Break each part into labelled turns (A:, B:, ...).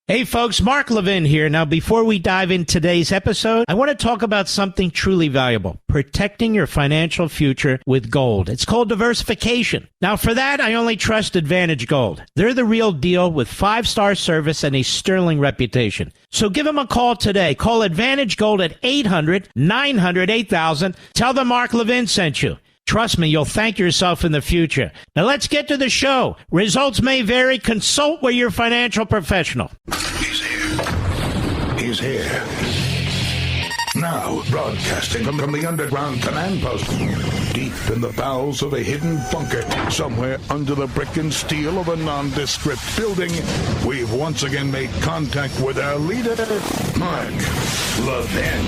A: Hey folks, Mark Levin here. Now, before we dive in today's episode, I want to talk about something truly valuable, protecting your financial future with gold. It's called diversification. Now, for that, I only trust Advantage Gold. They're the real deal with 5-star service and a sterling reputation. So give them a call today. Call Advantage Gold at 800-900-8000. Tell them Mark Levin sent you. Trust me, you'll thank yourself in the future. Now let's get to the show. Results may vary. Consult with your financial professional.
B: He's here. He's here. Now, broadcasting from the underground command post, deep in the bowels of a hidden bunker, somewhere under the brick and steel of a nondescript building, we've once again made contact with our leader, Mark Levin.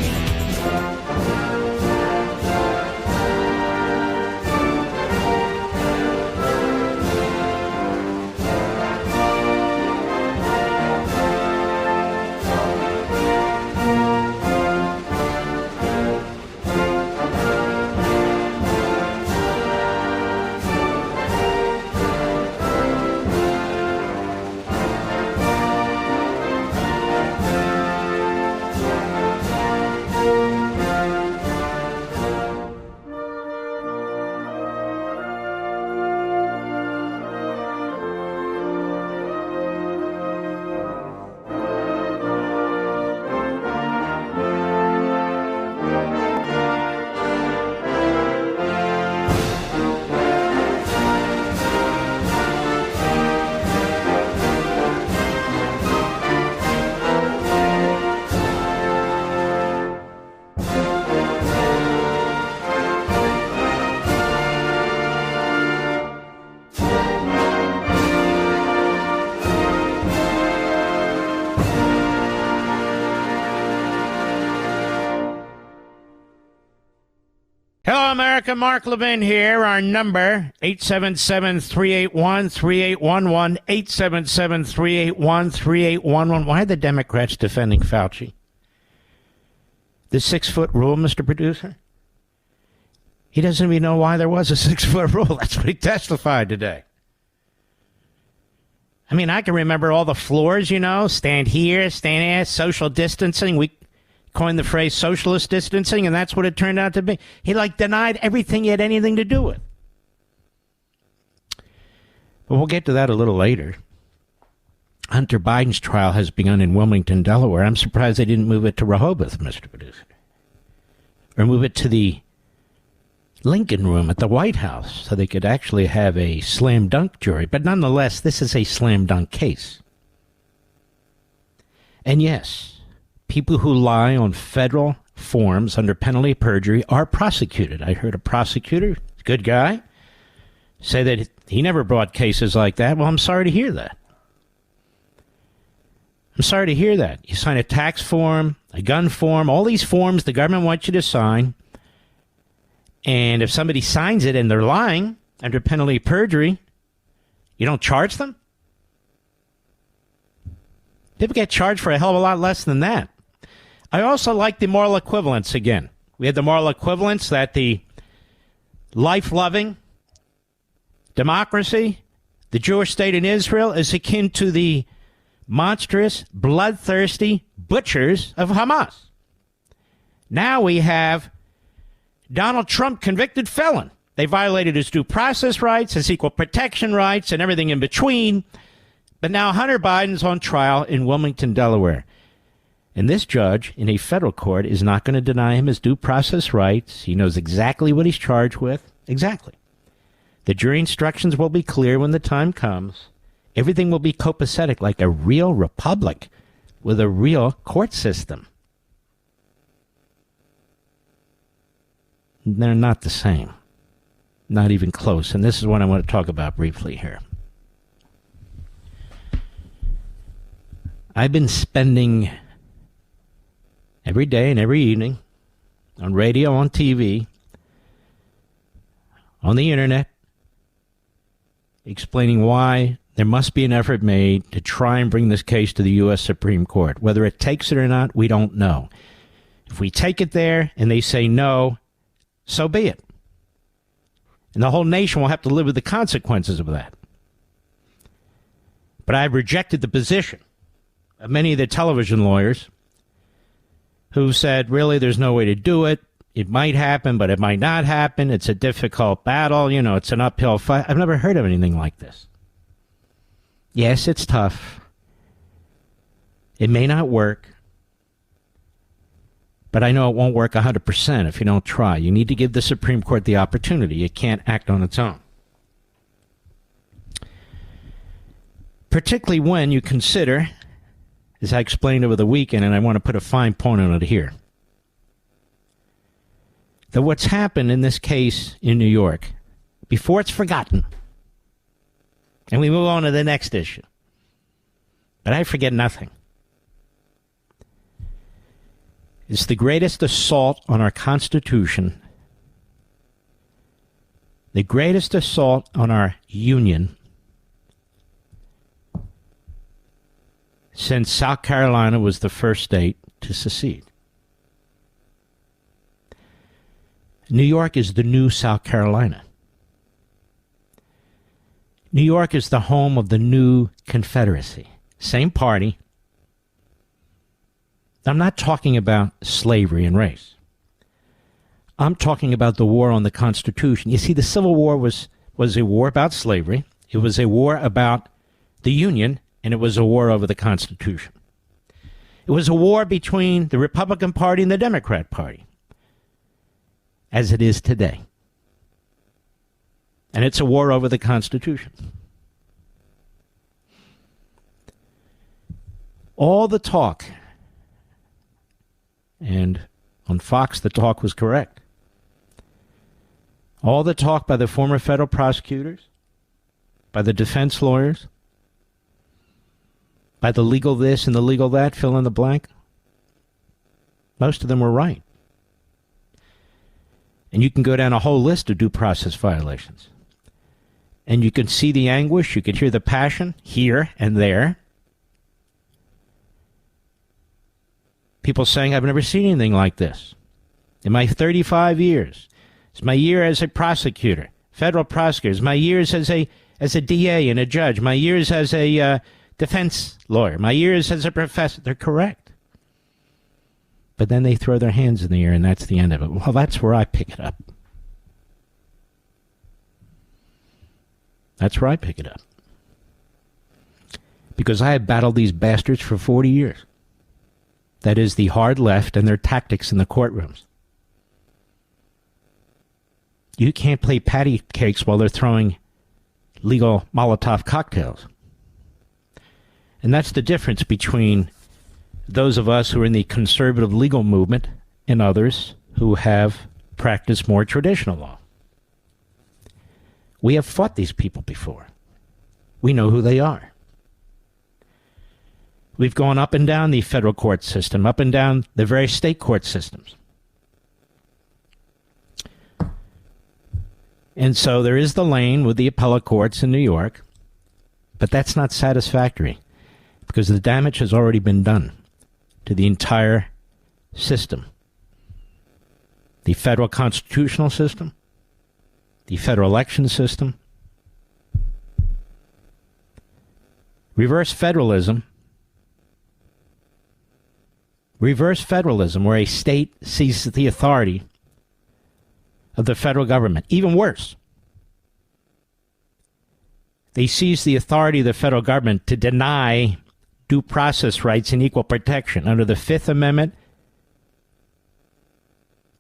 A: Hello, America. Mark Levin here. Our number, 877-381-3811, 877-381-3811. Why are the Democrats defending Fauci? The 6-foot rule, Mr. Producer? He doesn't even know why there was a 6-foot rule. That's what he testified today. I mean, I can remember all the floors, stand here, stand there, social distancing. We coined the phrase socialist distancing, and that's what it turned out to be. He denied everything he had anything to do with. But we'll get to that a little later. Hunter Biden's trial has begun in Wilmington, Delaware. I'm surprised they didn't move it to Rehoboth, Mr. Producer. Or move it to the Lincoln Room at the White House so they could actually have a slam dunk jury. But nonetheless, this is a slam dunk case. And yes, people who lie on federal forms under penalty of perjury are prosecuted. I heard a prosecutor, good guy, say that he never brought cases like that. Well, I'm sorry to hear that. I'm sorry to hear that. You sign a tax form, a gun form, all these forms the government wants you to sign. And if somebody signs it and they're lying under penalty of perjury, you don't charge them? People get charged for a hell of a lot less than that. I also like the moral equivalence again. We had the moral equivalence that the life-loving democracy, the Jewish state in Israel, is akin to the monstrous, bloodthirsty butchers of Hamas. Now we have Donald Trump, convicted felon. They violated his due process rights, his equal protection rights, and everything in between. But now Hunter Biden's on trial in Wilmington, Delaware. And this judge in a federal court is not going to deny him his due process rights. He knows exactly what he's charged with. Exactly. The jury instructions will be clear when the time comes. Everything will be copacetic like a real republic with a real court system. They're not the same. Not even close. And this is what I want to talk about briefly here. I've been spending every day and every evening on radio, on TV, on the internet, explaining why there must be an effort made to try and bring this case to the U.S. Supreme Court. Whether it takes it or not, we don't know. If we take it there and they say no, so be it. And the whole nation will have to live with the consequences of that. But I've rejected the position many of the television lawyers who said, really, there's no way to do it. It might happen, but it might not happen. It's a difficult battle. You know, it's an uphill fight. I've never heard of anything like this. Yes, it's tough. It may not work. But I know it won't work 100% if you don't try. You need to give the Supreme Court the opportunity. It can't act on its own. Particularly when you consider, as I explained over the weekend, and I want to put a fine point on it here, that what's happened in this case in New York, before it's forgotten, and we move on to the next issue, but I forget nothing, is the greatest assault on our Constitution, the greatest assault on our Union since South Carolina was the first state to secede. New York is the new South Carolina. New York is the home of the new Confederacy. Same party. I'm not talking about slavery and race. I'm talking about the war on the Constitution. You see, the Civil War was a war about slavery. It was a war about the Union, and it was a war over the Constitution. It was a war between the Republican Party and the Democrat Party, as it is today. And it's a war over the Constitution. All the talk, and on Fox the talk was correct, all the talk by the former federal prosecutors, by the defense lawyers, by the legal this and the legal that, fill in the blank, most of them were right. And you can go down a whole list of due process violations. And you can see the anguish, you can hear the passion here and there. People saying, I've never seen anything like this. In my 35 years, it's my year as a prosecutor, federal prosecutor, it's my years as a DA and a judge, my years as a defense lawyer, my years as a professor. They're correct. But then they throw their hands in the air, and that's the end of it. Well, that's where I pick it up. That's where I pick it up. Because I have battled these bastards for 40 years. That is the hard left and their tactics in the courtrooms. You can't play patty cakes while they're throwing legal Molotov cocktails. And that's the difference between those of us who are in the conservative legal movement and others who have practiced more traditional law. We have fought these people before. We know who they are. We've gone up and down the federal court system, up and down the various state court systems. And so there is the lane with the appellate courts in New York, but that's not satisfactory because the damage has already been done to the entire system. The federal constitutional system, the federal election system, reverse federalism, where a state seizes the authority of the federal government. Even worse, they seize the authority of the federal government to deny due process rights and equal protection under the Fifth Amendment,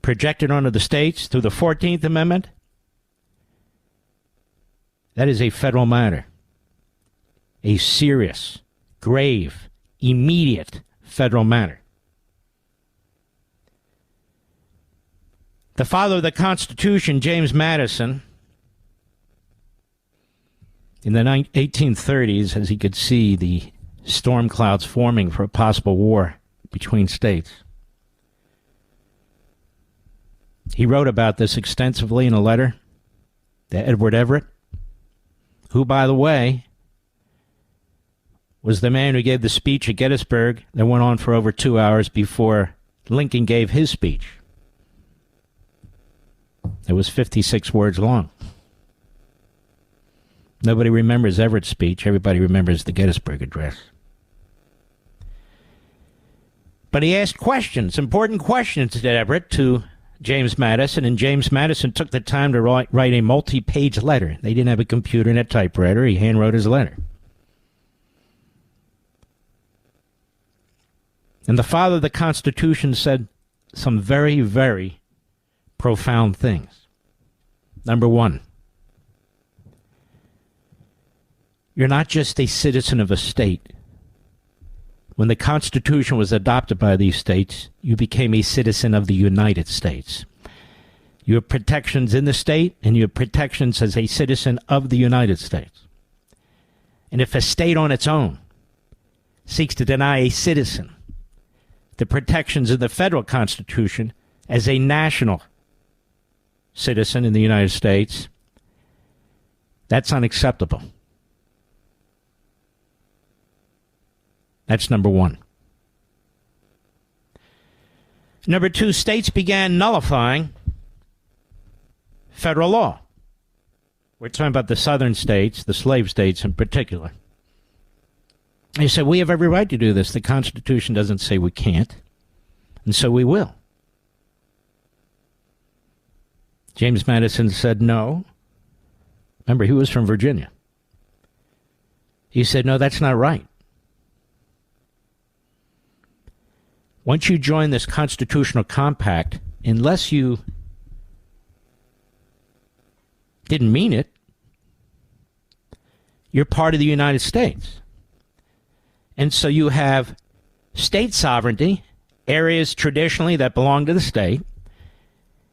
A: projected onto the states through the 14th Amendment. That is a federal matter. A serious, grave, immediate federal matter. The father of the Constitution, James Madison, in the 1830s, as he could see the storm clouds forming for a possible war between states, he wrote about this extensively in a letter to Edward Everett, who, by the way, was the man who gave the speech at Gettysburg that went on for over 2 hours before Lincoln gave his speech. It was 56 words long. Nobody remembers Everett's speech. Everybody remembers the Gettysburg Address. But he asked questions, important questions, to James Madison, and James Madison took the time to write a multi-page letter. They didn't have a computer and a typewriter. He handwrote his letter. And the father of the Constitution said some very, very profound things. Number one, you're not just a citizen of a state. When the Constitution was adopted by these states, you became a citizen of the United States. You have protections in the state, and you have protections as a citizen of the United States. And if a state on its own seeks to deny a citizen the protections of the federal Constitution as a national citizen in the United States, that's unacceptable. That's number one. Number two, states began nullifying federal law. We're talking about the southern states, the slave states in particular. They said, we have every right to do this. The Constitution doesn't say we can't, and so we will. James Madison said no. Remember, he was from Virginia. He said, no, that's not right. Once you join this constitutional compact, unless you didn't mean it, you're part of the United States. And so you have state sovereignty, areas traditionally that belong to the state.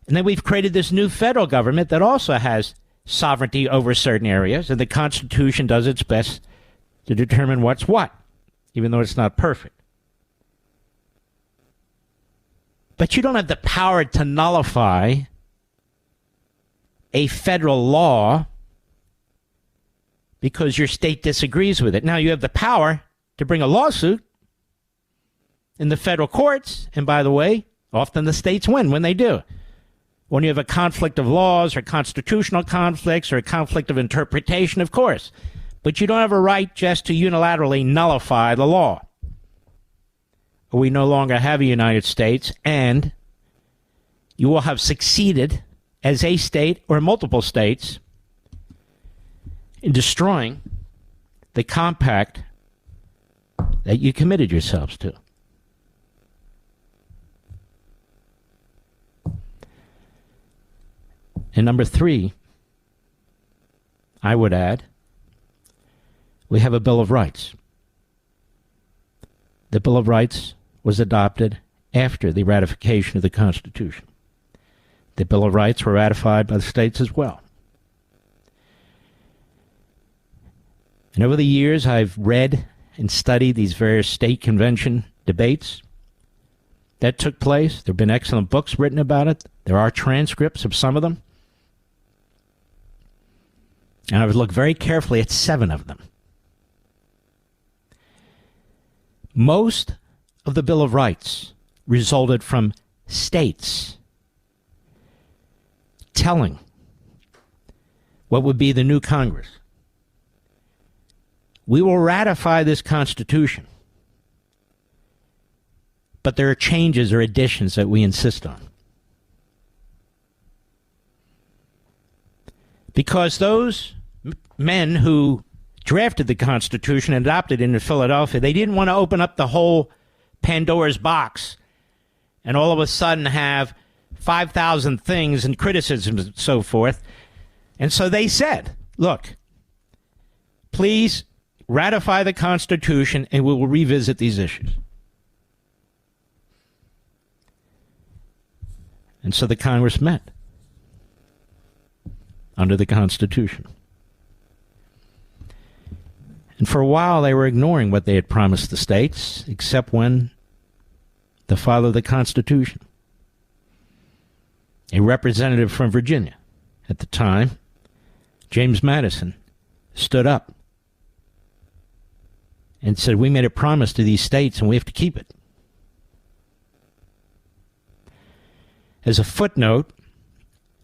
A: And then we've created this new federal government that also has sovereignty over certain areas. And the Constitution does its best to determine what's what, even though it's not perfect. But you don't have the power to nullify a federal law because your state disagrees with it. Now, you have the power to bring a lawsuit in the federal courts. And by the way, often the states win when they do. When you have a conflict of laws or constitutional conflicts or a conflict of interpretation, of course. But you don't have a right just to unilaterally nullify the law. We no longer have a United States, and you will have succeeded as a state or multiple states in destroying the compact that you committed yourselves to. And number three, I would add, we have a Bill of Rights. The Bill of Rights was adopted after the ratification of the Constitution. The Bill of Rights were ratified by the states as well. And over the years, I've read and studied these various state convention debates that took place. There have been excellent books written about it. There are transcripts of some of them. And I would look very carefully at 7 of them. Most of the Bill of Rights resulted from states telling what would be the new Congress, we will ratify this Constitution, but there are changes or additions that we insist on. Because those men who drafted the Constitution and adopted it in Philadelphia, they didn't want to open up the whole Pandora's box and all of a sudden have 5,000 things and criticisms and so forth. And so they said, look, please ratify the Constitution and we will revisit these issues. And so the Congress met under the Constitution. And for a while, they were ignoring what they had promised the states, except when the father of the Constitution, a representative from Virginia at the time, James Madison, stood up and said, we made a promise to these states and we have to keep it. As a footnote,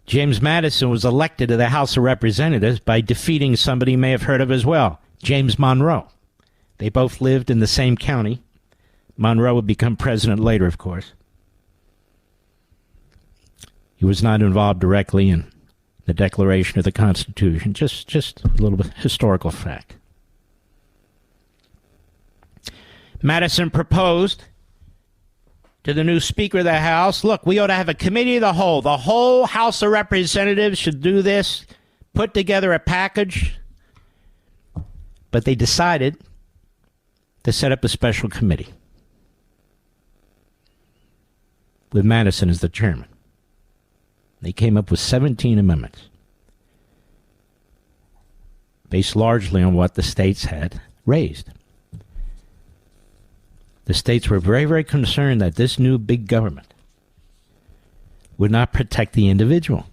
A: James Madison was elected to the House of Representatives by defeating somebody you may have heard of as well, James Monroe. They both lived in the same county, Monroe would become president later, of course. He was not involved directly in the Declaration of the Constitution. Just a little bit historical fact. Madison proposed to the new Speaker of the House, look, we ought to have a committee of the whole. The whole House of Representatives should do this, put together a package. But they decided to set up a special committee with Madison as the chairman. They came up with 17 amendments based largely on what the states had raised. The states were very, very concerned that this new big government would not protect the individual.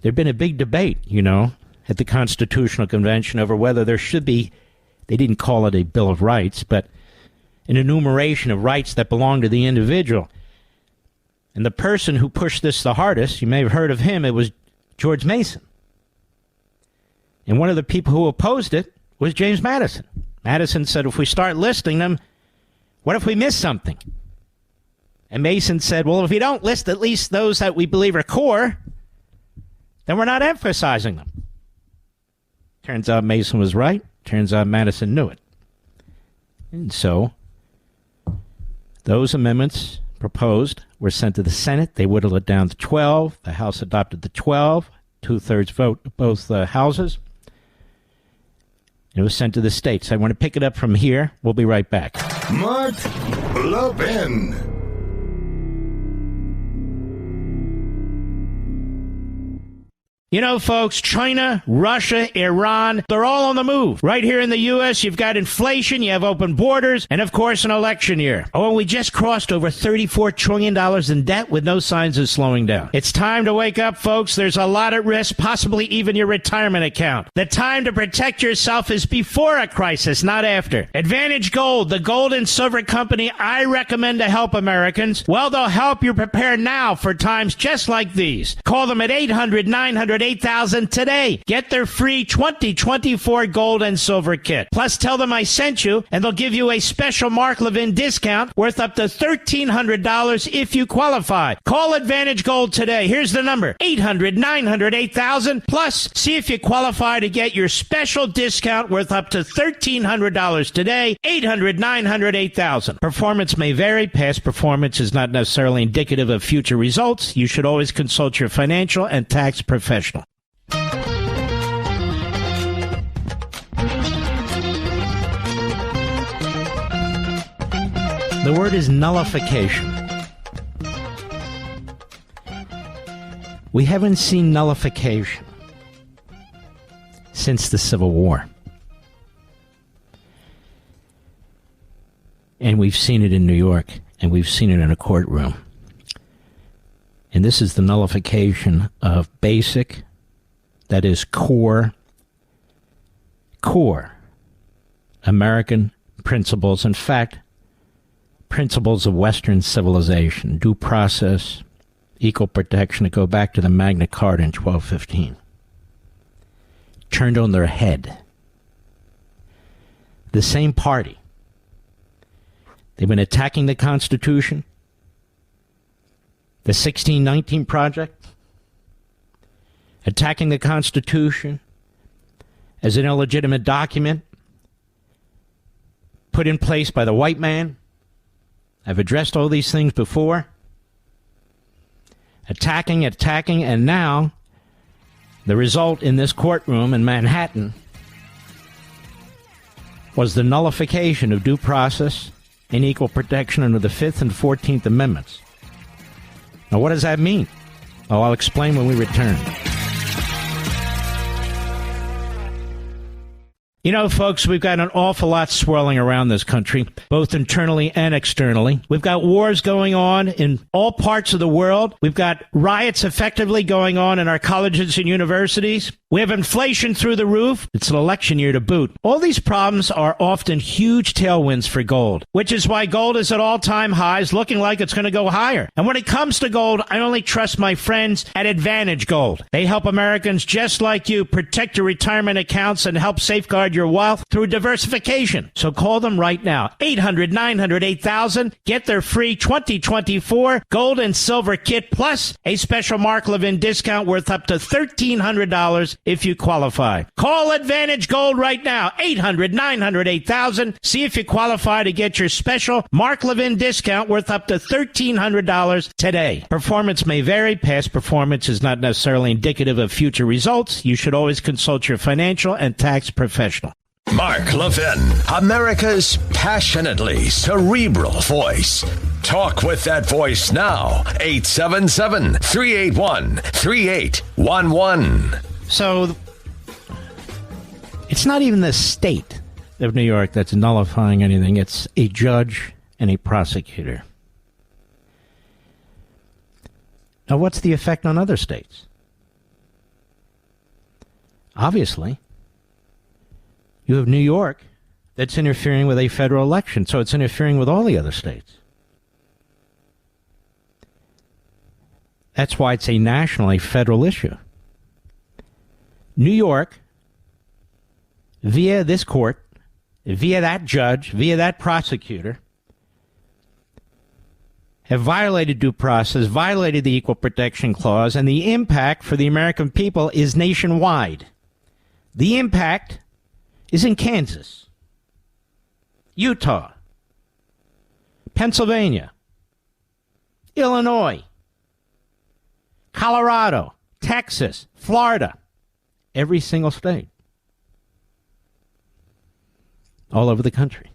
A: There'd been a big debate, at the Constitutional Convention over whether there should be, they didn't call it a Bill of Rights, but an enumeration of rights that belong to the individual. And the person who pushed this the hardest, you may have heard of him, it was George Mason. And one of the people who opposed it was James Madison. Madison said, if we start listing them, what if we miss something? And Mason said, well, if we don't list at least those that we believe are core, then we're not emphasizing them. Turns out Mason was right. Turns out Madison knew it. And so those amendments proposed were sent to the Senate. They whittled it down to 12. The House adopted the 12, two-thirds vote both houses. It was sent to the states. I want to pick it up from here. We'll be right back.
B: Mark Levin.
A: Folks, China, Russia, Iran, they're all on the move. Right here in the U.S., you've got inflation, you have open borders, and, of course, an election year. Oh, and we just crossed over $34 trillion in debt with no signs of slowing down. It's time to wake up, folks. There's a lot at risk, possibly even your retirement account. The time to protect yourself is before a crisis, not after. Advantage Gold, the gold and silver company I recommend to help Americans. Well, they'll help you prepare now for times just like these. Call them at 800-900-8000 today. Get their free 2024 gold and silver kit. Plus, tell them I sent you, and they'll give you a special Mark Levin discount worth up to $1,300 if you qualify. Call Advantage Gold today. Here's the number, 800-900-8000. Plus, see if you qualify to get your special discount worth up to $1,300 today, 800-900-8000. Performance may vary. Past performance is not necessarily indicative of future results. You should always consult your financial and tax professional. The word is nullification. We haven't seen nullification since the Civil War. And we've seen it in New York, and we've seen it in a courtroom. And this is the nullification of basic, that is core American principles. In fact, principles of Western civilization, due process, equal protection, to go back to the Magna Carta in 1215. Turned on their head. The same party. They've been attacking the Constitution, the 1619 Project, attacking the Constitution as an illegitimate document put in place by the white man. I've addressed all these things before. Attacking, and now the result in this courtroom in Manhattan was the nullification of due process and equal protection under the 5th and 14th Amendments. Now, what does that mean? Oh, I'll explain when we return. Folks, we've got an awful lot swirling around this country, both internally and externally. We've got wars going on in all parts of the world. We've got riots effectively going on in our colleges and universities. We have inflation through the roof. It's an election year to boot. All these problems are often huge tailwinds for gold, which is why gold is at all-time highs, looking like it's going to go higher. And when it comes to gold, I only trust my friends at Advantage Gold. They help Americans just like you protect your retirement accounts and help safeguard your wealth through diversification. So call them right now. 800-900-8000. Get their free 2024 gold and silver kit plus a special Mark Levin discount worth up to $1,300 if you qualify. Call Advantage Gold right now. 800-900-8000. See if you qualify to get your special Mark Levin discount worth up to $1,300 today. Performance may vary. Past performance is not necessarily indicative of future results. You should always consult your financial and tax professional.
C: Mark Levin, America's passionately cerebral voice. Talk with that voice now. 877-381-3811.
A: So it's not even the state of New York that's nullifying anything. It's a judge and a prosecutor. Now, what's the effect on other states? Obviously, you have New York that's interfering with a federal election, so it's interfering with all the other states. That's why it's a national, a federal issue. New York, via this court, via that judge, via that prosecutor, have violated due process, violated the Equal Protection Clause, and the impact for the American people is nationwide. The impact is in Kansas, Utah, Pennsylvania, Illinois, Colorado, Texas, Florida, every single state, all over the country.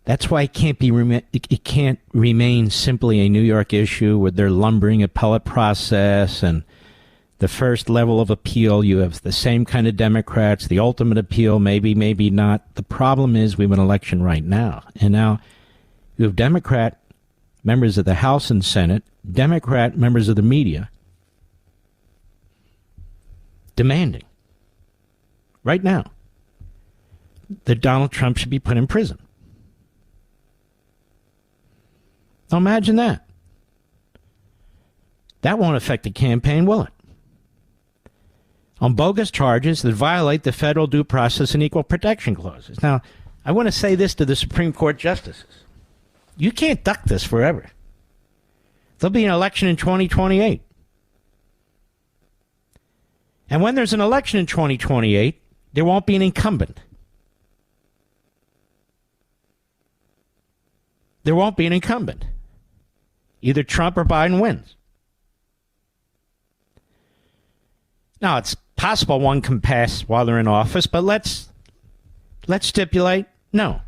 A: That's why it can't remain simply a New York issue with their lumbering appellate process and the first level of appeal. You have the same kind of Democrats, the ultimate appeal, maybe, maybe not. The problem is we have an election right now. And now you have Democrat members of the House and Senate, Democrat members of the media demanding right now that Donald Trump should be put in prison. Now imagine that. That won't affect the campaign, will it? On bogus charges that violate the federal due process and equal protection clauses. Now, I want to say this to the Supreme Court justices. You can't duck this forever. There'll be an election in 2028. And when there's an election in 2028, there won't be an incumbent. There won't be an incumbent. Either Trump or Biden wins. Now, it's possible one can pass while they're in office, but let's stipulate no.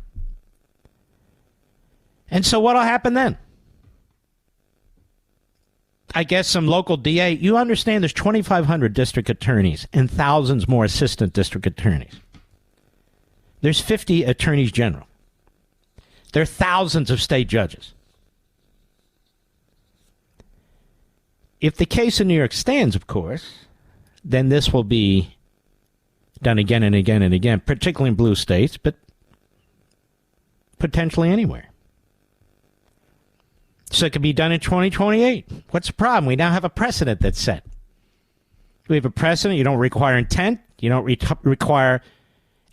A: And so what'll happen then? I guess some local DA, you understand there's 2,500 district attorneys and thousands more assistant district attorneys. There's 50 attorneys general. There are thousands of state judges. If the case in New York stands, of course, then this will be done again and again and again, particularly in blue states, but potentially anywhere. So it could be done in 2028. What's the problem? We now have a precedent that's set. We have a precedent. You don't require intent. You don't require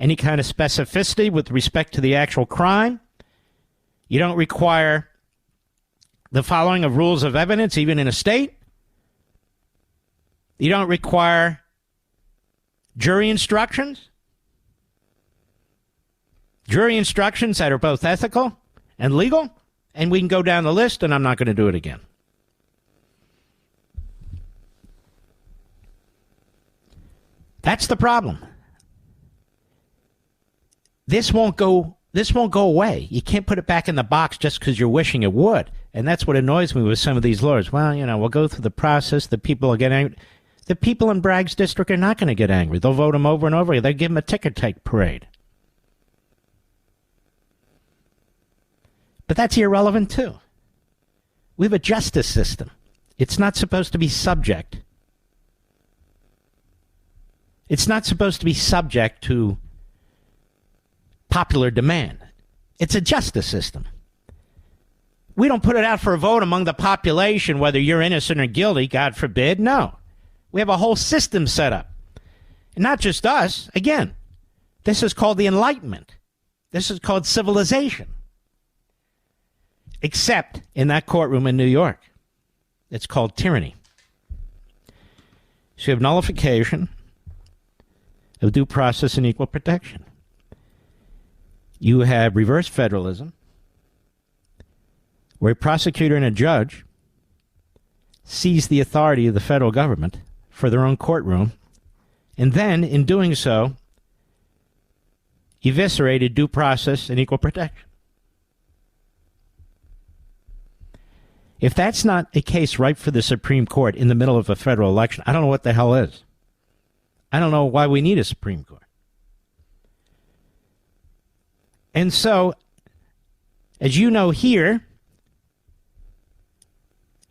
A: any kind of specificity with respect to the actual crime. You don't require the following of rules of evidence, even in a state. You don't require jury instructions. Jury instructions that are both ethical and legal. And we can go down the list, and I'm not going to do it again. That's the problem. This won't go away. You can't put it back in the box just because you're wishing it would. And that's what annoys me with some of these lawyers. Well, we'll go through the process. The people will get angry. The people in Bragg's district are not going to get angry. They'll vote him over and over. They'll give him a ticker tape parade. But that's irrelevant, too. We have a justice system. It's not supposed to be subject. It's not supposed to be subject to popular demand. It's a justice system. We don't put it out for a vote among the population whether you're innocent or guilty, God forbid. No. We have a whole system set up. And not just us. Again, this is called the Enlightenment. This is called civilization. Except in that courtroom in New York. It's called tyranny. So you have nullification of due process and equal protection. You have reverse federalism, where a prosecutor and a judge seize the authority of the federal government for their own courtroom, and then, in doing so, eviscerated due process and equal protection. If that's not a case ripe for the Supreme Court in the middle of a federal election, I don't know what the hell is. I don't know why we need a Supreme Court. And so, as you know here,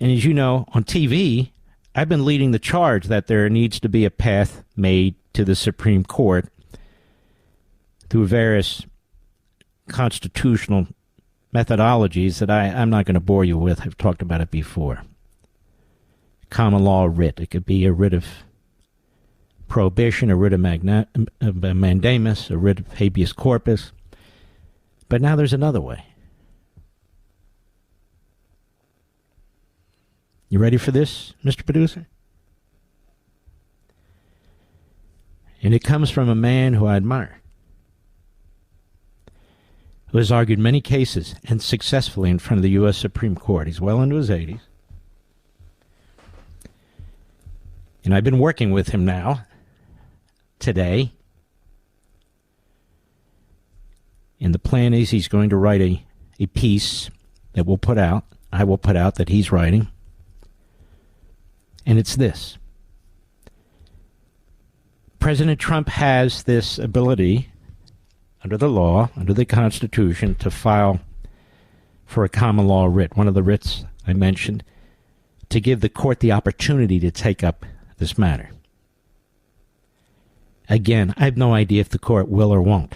A: and as you know on TV, I've been leading the charge that there needs to be a path made to the Supreme Court through various constitutional methodologies that I'm not going to bore you with. I've talked about it before. Common law writ. It could be a writ of prohibition, a writ of mandamus, a writ of habeas corpus. But now there's another way. You ready for this, Mr. Producer? And it comes from a man who I admire, who has argued many cases and successfully in front of the U.S. Supreme Court. He's well into his 80s. And I've been working with him now, today. And the plan is he's going to write a piece that we'll put out, I will put out, that he's writing. And it's this. President Trump has this ability, under the law, under the Constitution, to file for a common law writ, one of the writs I mentioned, to give the court the opportunity to take up this matter. Again, I have no idea if the court will or won't.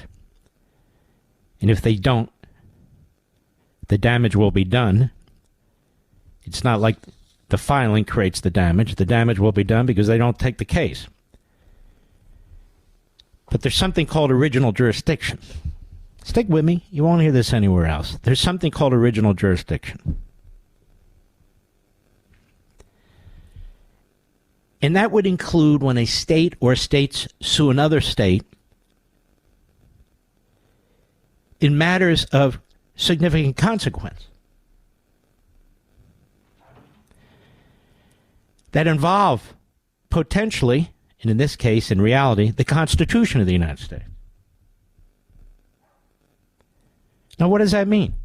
A: And if they don't, the damage will be done. It's not like the filing creates the damage. The damage will be done because they don't take the case. But there's something called original jurisdiction. Stick with me. You won't hear this anywhere else. There's something called original jurisdiction. And that would include when a state or states sue another state in matters of significant consequence that involve potentially, and in this case, in reality, the Constitution of the United States. Now, what does that mean?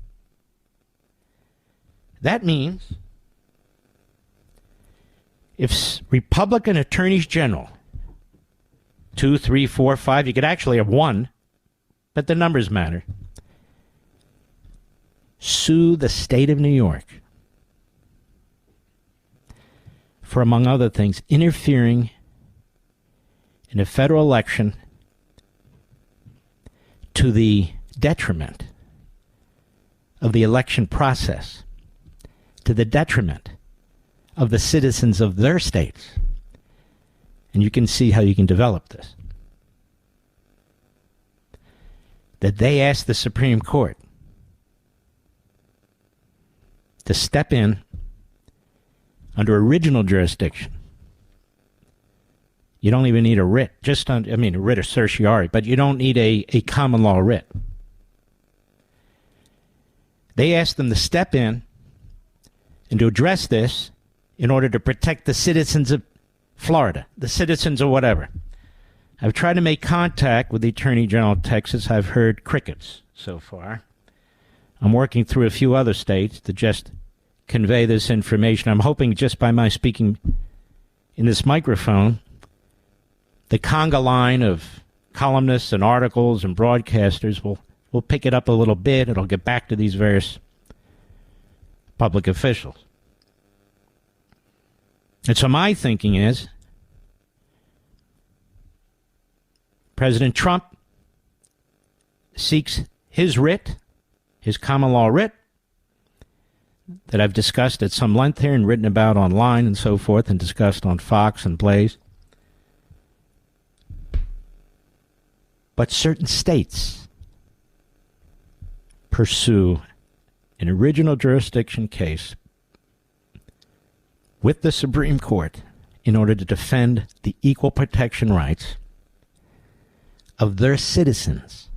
A: That means if Republican attorneys general, 2, 3, 4, 5, you could actually have one, but the numbers matter, sue the state of New York for, among other things, interfering in a federal election to the detriment of the election process, to the detriment of the citizens of their states. And you can see how you can develop this. That they asked the Supreme Court to step in under original jurisdiction. You don't even need a writ, a writ of certiorari, but you don't need a common law writ. They asked them to step in and to address this in order to protect the citizens of Florida, the citizens of whatever. I've tried to make contact with the Attorney General of Texas. I've heard crickets so far. I'm working through a few other states to just convey this information. I'm hoping just by my speaking in this microphone, the conga line of columnists and articles and broadcasters will pick it up a little bit. It'll get back to these various public officials. And so my thinking is, President Trump seeks his writ, his common law writ. that I've discussed at some length here and written about online and so forth and discussed on Fox and Blaze. But certain states pursue an original jurisdiction case with the Supreme Court in order to defend the equal protection rights of their citizens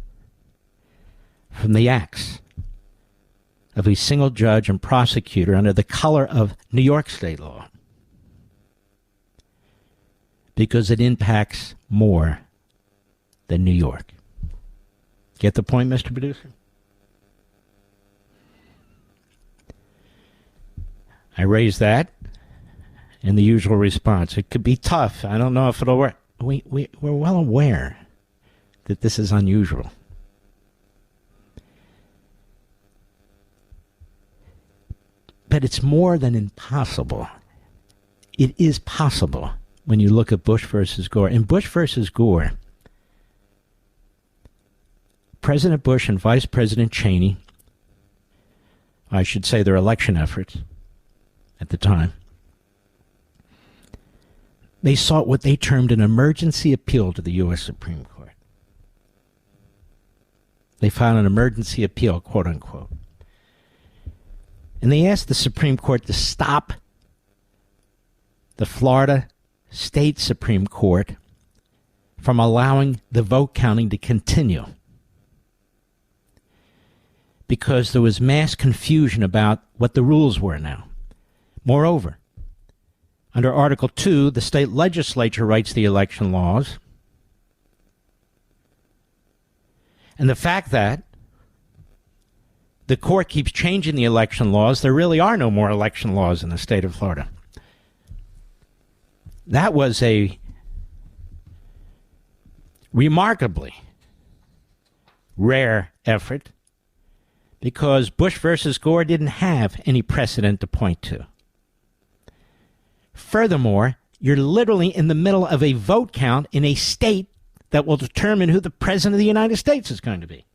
A: from the acts of a single judge and prosecutor under the color of New York state law, because it impacts more than New York. Get the point, Mr. Producer? I raised that in the usual response. It could be tough. I don't know if it'll work. We're well aware that this is unusual. But it's more than impossible. It is possible when you look at Bush versus Gore. In Bush versus Gore, President Bush and Vice President Cheney, I should say their election efforts at the time, they sought what they termed an emergency appeal to the U.S. Supreme Court. They filed an emergency appeal, quote unquote. And they asked the Supreme Court to stop the Florida State Supreme Court from allowing the vote counting to continue, because there was mass confusion about what the rules were now. Moreover, under Article 2, the state legislature writes the election laws. And the fact that the court keeps changing the election laws, there really are no more election laws in the state of Florida. That was a remarkably rare effort, because Bush versus Gore didn't have any precedent to point to. Furthermore, you're literally in the middle of a vote count in a state that will determine who the president of the United States is going to be.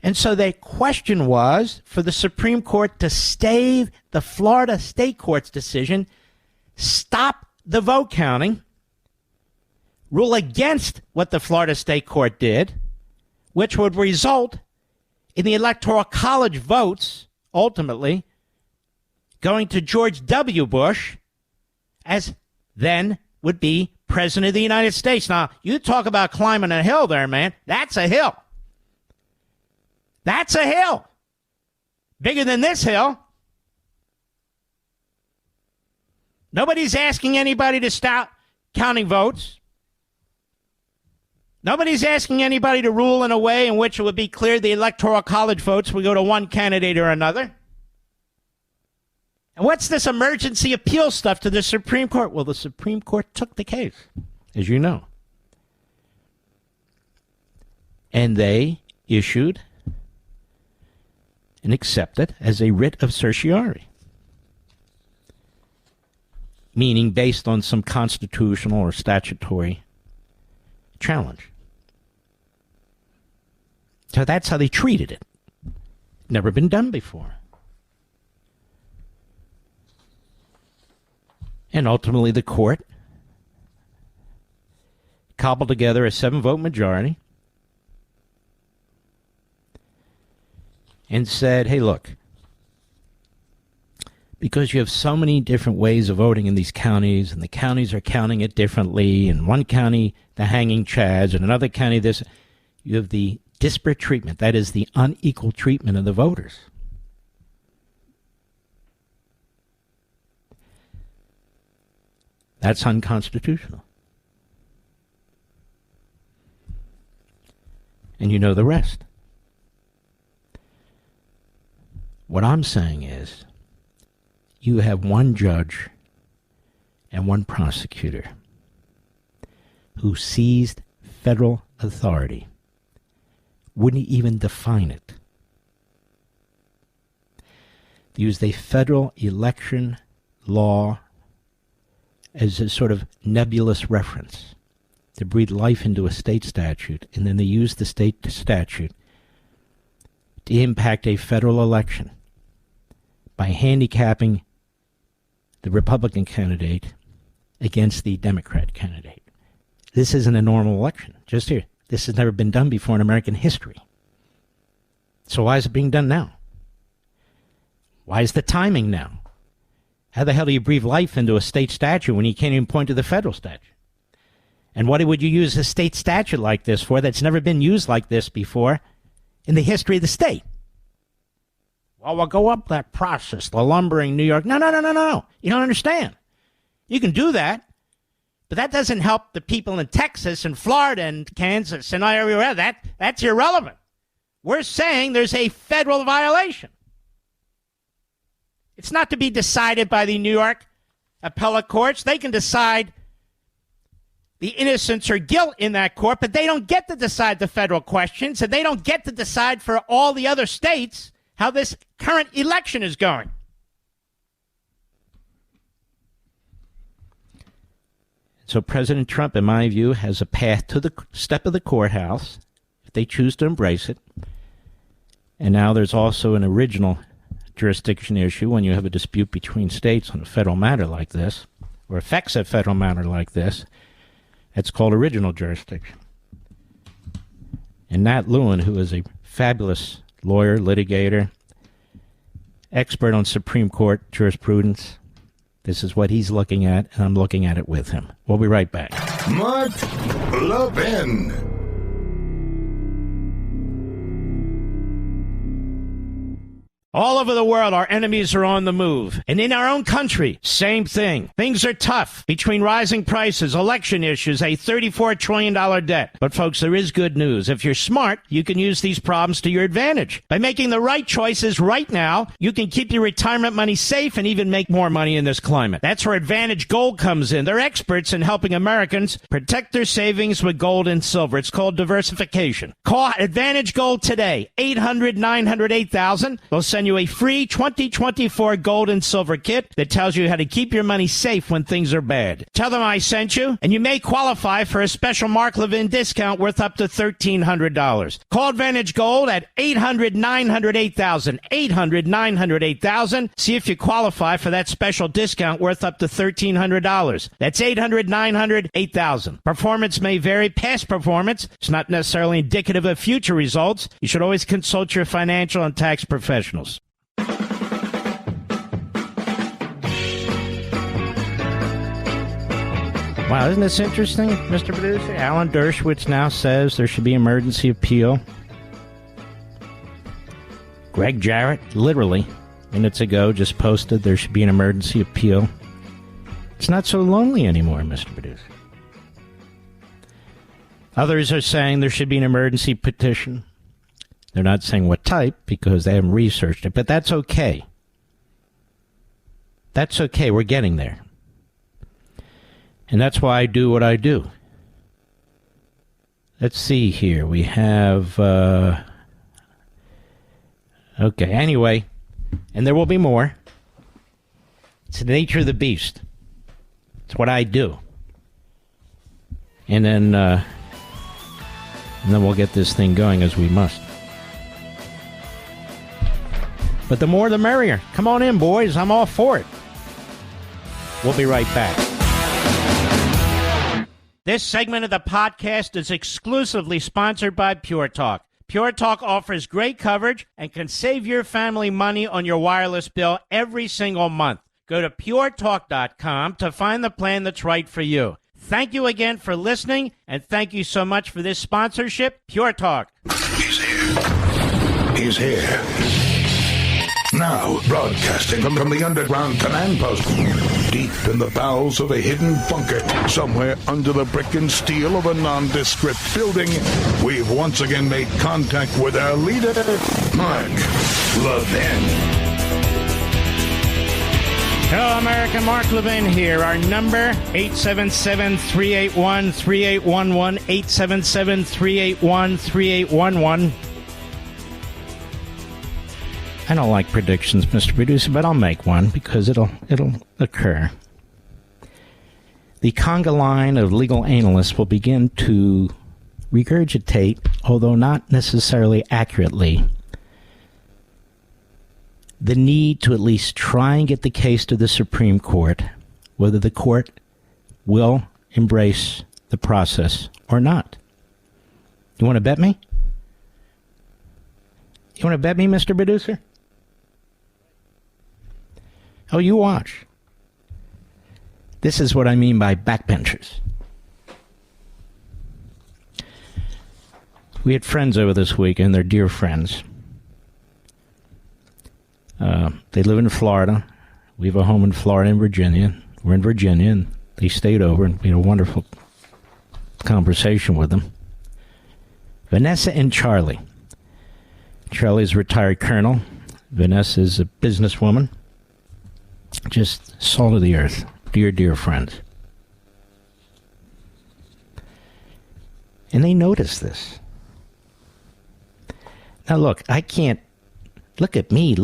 A: And so the question was for the Supreme Court to stay the Florida State Court's decision, stop the vote counting, rule against what the Florida State Court did, which would result in the Electoral College votes ultimately going to George W. Bush, as then would be President of the United States. Now, you talk about climbing a hill there, man. That's a hill. That's a hill. Bigger than this hill. Nobody's asking anybody to stop counting votes. Nobody's asking anybody to rule in a way in which it would be clear the Electoral College votes would go to one candidate or another. And what's this emergency appeal stuff to the Supreme Court? Well, the Supreme Court took the case, as you know. And they issued and accepted as a writ of certiorari, meaning based on some constitutional or statutory challenge. So that's how they treated it. Never been done before. And ultimately the court cobbled together a 7-vote majority and said, hey, look, because you have so many different ways of voting in these counties, and the counties are counting it differently, in one county the hanging chads, in another county this, you have the disparate treatment, that is the unequal treatment of the voters. That's unconstitutional. And you know the rest. What I'm saying is, you have one judge and one prosecutor who seized federal authority, wouldn't even define it. They used a federal election law as a sort of nebulous reference to breathe life into a state statute, and then they used the state statute to impact a federal election by handicapping the Republican candidate against the Democrat candidate. This isn't a normal election. Just here. This has never been done before in American history. So why is it being done now? Why is the timing now? How the hell do you breathe life into a state statute when you can't even point to the federal statute? And what would you use a state statute like this for that's never been used like this before in the history of the state? Well, we'll go up that process, the lumbering New York. No. You don't understand. You can do that, but that doesn't help the people in Texas and Florida and Kansas and everywhere. That's irrelevant. We're saying there's a federal violation. It's not to be decided by the New York appellate courts. They can decide the innocence or guilt in that court, but they don't get to decide the federal questions, and they don't get to decide for all the other states how this current election is going. So President Trump, in my view, has a path to the step of the courthouse if they choose to embrace it. And now there's also an original jurisdiction issue when you have a dispute between states on a federal matter like this, or affects a federal matter like this. It's called original jurisdiction. And Nat Lewin, who is a fabulous lawyer, litigator, expert on Supreme Court jurisprudence, this is what he's looking at, and I'm looking at it with him. We'll be right back.
B: Mark Levin.
A: All over the world, our enemies are on the move. And in our own country, same thing. Things are tough between rising prices, election issues, a $34 trillion debt. But folks, there is good news. If you're smart, you can use these problems to your advantage. By making the right choices right now, you can keep your retirement money safe and even make more money in this climate. That's where Advantage Gold comes in. They're experts in helping Americans protect their savings with gold and silver. It's called diversification. Call Advantage Gold today, 800-900-8000. They'll send you a free 2024 gold and silver kit that tells you how to keep your money safe when things are bad. Tell them I sent you, and you may qualify for a special Mark Levin discount worth up to $1,300. Call Advantage Gold at 800-900-8000, 800-900-8000. See if you qualify for that special discount worth up to $1,300. That's 800-900-8000. Performance may vary. Past performance is not necessarily indicative of future results. You should always consult your financial and tax professionals. Wow, isn't this interesting, Mr. Producer? Alan Dershowitz now says there should be emergency appeal. Greg Jarrett, literally, minutes ago, just posted there should be an emergency appeal. It's not so lonely anymore, Mr. Producer. Others are saying there should be an emergency petition. They're not saying what type because they haven't researched it, but that's okay. That's okay. We're getting there. And that's why I do what I do. Let's see here. We have... Okay, anyway. And there will be more. It's the nature of the beast. It's what I do. And then we'll get this thing going as we must. But the more the merrier. Come on in, boys. I'm all for it. We'll be right back. This segment of the podcast is exclusively sponsored by Pure Talk. Pure Talk offers great coverage and can save your family money on your wireless bill every single month. Go to puretalk.com to find the plan that's right for you. Thank you again for listening, and thank you so much for this sponsorship, Pure Talk.
B: He's here. He's here. Now, broadcasting from the underground command post, deep in the bowels of a hidden bunker, somewhere under the brick and steel of a nondescript building, we've once again made contact with our leader, Mark Levin.
A: Hello, America. Mark Levin here. Our number, 877-381-3811, 877-381-3811. I don't like predictions, Mr. Producer, but I'll make one because it'll occur. The conga line of legal analysts will begin to regurgitate, although not necessarily accurately, the need to at least try and get the case to the Supreme Court, whether the court will embrace the process or not. You want to bet me? You want to bet me, Mr. Producer? Oh, you watch. This is what I mean by backbenchers. We had friends over this weekend. They're dear friends. They live in Florida. We have a home in Florida and Virginia. We're in Virginia, and they stayed over, and we had a wonderful conversation with them. Vanessa and Charlie. Charlie's a retired colonel. Vanessa is a businesswoman. Just salt of the earth. Dear, dear friends. And they notice this. Now, look, I can't. Look at me.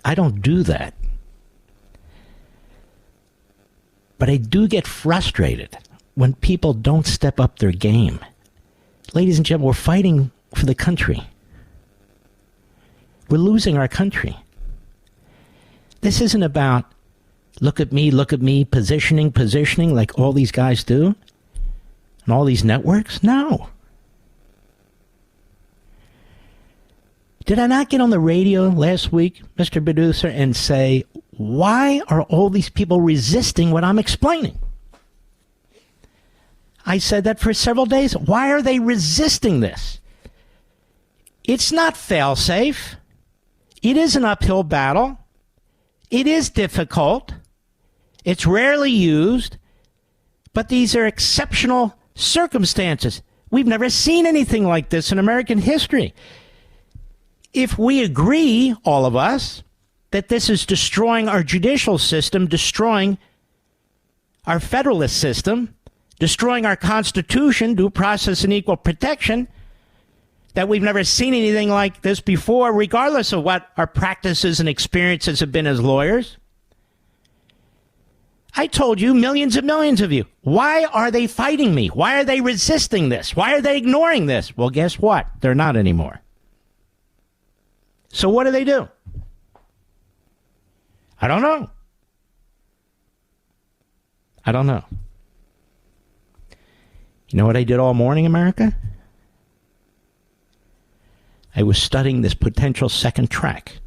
A: I don't do that. But I do get frustrated when people don't step up their game. Ladies and gentlemen, we're fighting for the country. We're losing our country. This isn't about look at me, positioning like all these guys do and all these networks. No. Did I not get on the radio last week, Mr. Producer, and say, why are all these people resisting what I'm explaining? I said that for several days. Why are they resisting this? It's not fail-safe. It is an uphill battle. It is difficult. It's rarely used. But these are exceptional circumstances. We've never seen anything like this in American history. If we agree, all of us, that this is destroying our judicial system, destroying our federalist system, destroying our Constitution, due process and equal protection, that we've never seen anything like this before, regardless of what our practices and experiences have been as lawyers. I told you, millions and millions of you, why are they fighting me? Why are they resisting this? Why are they ignoring this? Well, guess what? They're not anymore. So what do? I don't know. You know what I did all morning, America? I was studying this potential second track.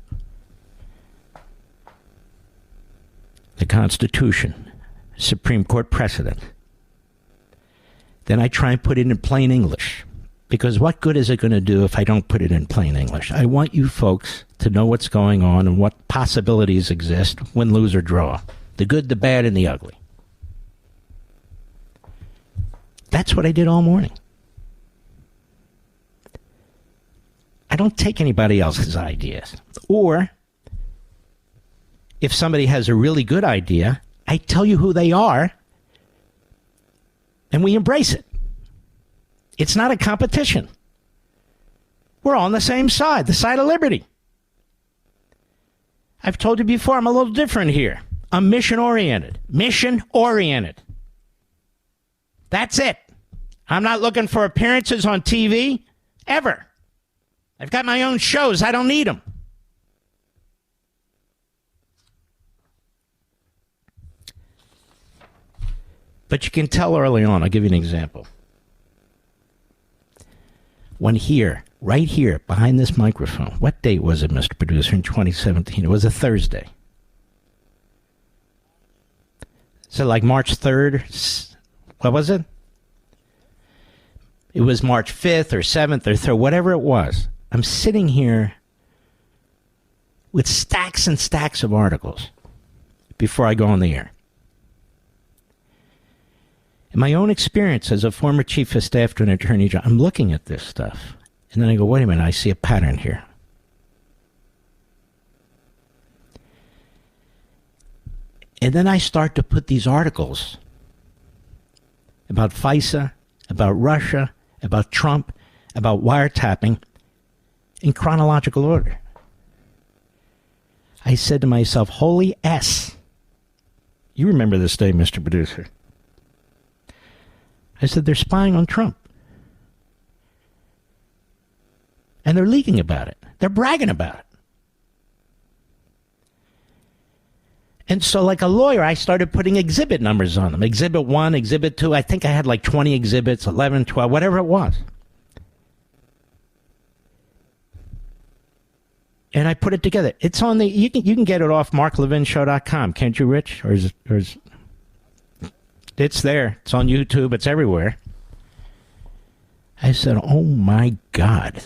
A: The Constitution, Supreme Court precedent. Then I try and put it in plain English. Because what good is it going to do if I don't put it in plain English? I want you folks to know what's going on and what possibilities exist, win, lose, or draw. The good, the bad, and the ugly. That's what I did all morning. I don't take anybody else's ideas. Or, if somebody has a really good idea, I tell you who they are, and we embrace it. It's not a competition. We're all on the same side, the side of liberty. I've told you before, I'm a little different here. I'm mission-oriented. Mission-oriented. That's it. I'm not looking for appearances on TV, ever. I've got my own shows. I don't need them. But you can tell early on. I'll give you an example. When here, right here, behind this microphone, what date was it, Mr. Producer, in 2017? It was a Thursday. So like March 3rd? What was it? It was March 5th or 7th or 3rd, whatever it was. I'm sitting here with stacks and stacks of articles before I go on the air. In my own experience as a former chief of staff to an attorney general, I'm looking at this stuff. And then I go, wait a minute, I see a pattern here. And then I start to put these articles about FISA, about Russia, about Trump, about wiretapping in chronological order. I said to myself, holy S. You remember this day, Mr. Producer. I said, they're spying on Trump. And they're leaking about it. They're bragging about it. And so like a lawyer, I started putting exhibit numbers on them. Exhibit 1, Exhibit 2. I think I had like 20 exhibits, 11, 12, whatever it was. And I put it together. It's on the, you can get it off marklevinshow.com, can't you, Rich? Or is it's there. It's on YouTube. It's everywhere. I said, oh my God.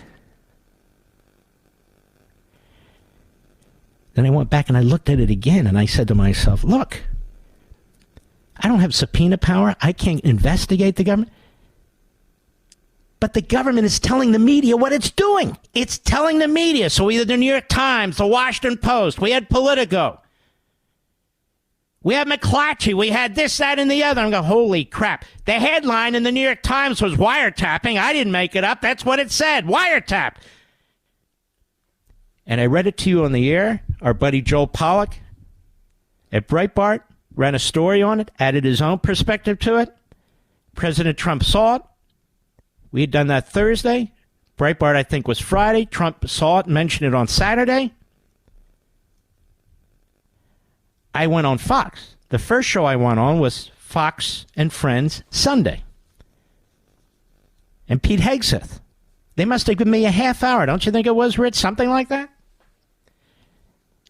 A: Then I went back and I looked at it again and I said to myself, look, I don't have subpoena power. I can't investigate the government. But the government is telling the media what it's doing. It's telling the media. So either the New York Times, the Washington Post, we had Politico, we had McClatchy, we had this, that, and the other. I'm going, holy crap. The headline in the New York Times was wiretapping. I didn't make it up. That's what it said. Wiretapped. And I read it to you on the air. Our buddy Joel Pollack at Breitbart ran a story on it, added his own perspective to it. President Trump saw it. We had done that Thursday. Breitbart, I think, was Friday. Trump saw it, mentioned it on Saturday. I went on Fox. The first show I went on was Fox and Friends Sunday. And Pete Hegseth. They must have given me a half hour. Don't you think it was, Rich? Something like that?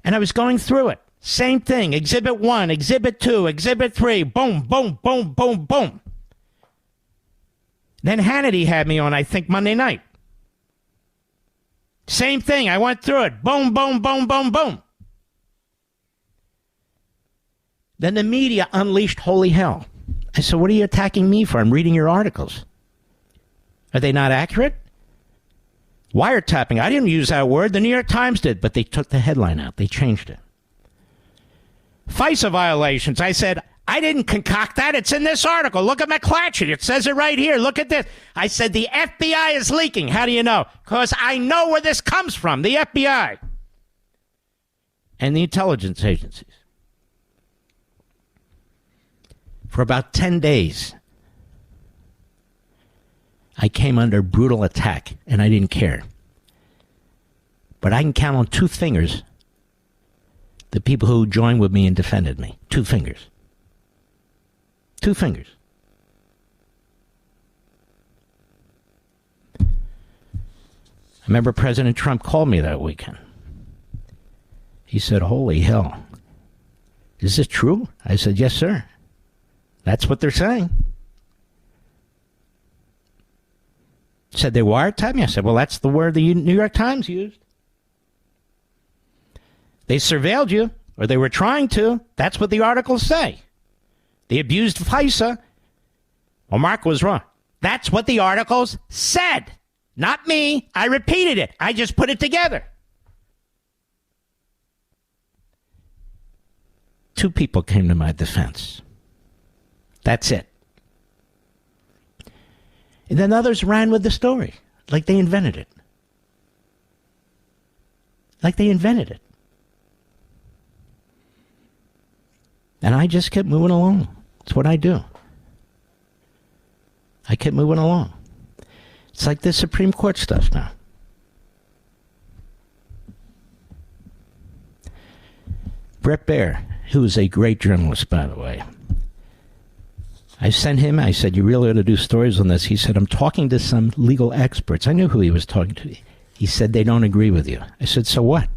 A: And I was going through it. Same thing. Exhibit 1, Exhibit 2, Exhibit 3. Boom, boom, boom, boom, boom. Then Hannity had me on, I think, Monday night. Same thing. I went through it. Boom, boom, boom, boom, boom. Then the media unleashed holy hell. I said, what are you attacking me for? I'm reading your articles. Are they not accurate? Wiretapping. I didn't use that word. The New York Times did, but they took the headline out. They changed it. FISA violations. I said, I didn't concoct that. It's in this article. Look at McClatchy. It says it right here. Look at this. I said, the FBI is leaking. How do you know? Because I know where this comes from. The FBI. And the intelligence agencies. For about 10 days, I came under brutal attack, and I didn't care. But I can count on 2 fingers the people who joined with me and defended me. 2 fingers. 2 fingers. I remember President Trump called me that weekend. He said, holy hell. Is this true? I said, yes, sir. That's what they're saying. Said they wiretapped me. I said, well, that's the word the New York Times used. They surveilled you, or they were trying to. That's what the articles say. They abused FISA. Well, Mark was wrong. That's what the articles said. Not me. I repeated it. I just put it together. 2 people came to my defense. That's it. And then others ran with the story, like they invented it. Like they invented it. And I just kept moving along. That's what I do. I kept moving along. It's like the Supreme Court stuff now. Brett Baer, who is a great journalist, by the way. I sent him, I said, you really ought to do stories on this. He said, I'm talking to some legal experts. I knew who he was talking to. He said, they don't agree with you. I said, so what?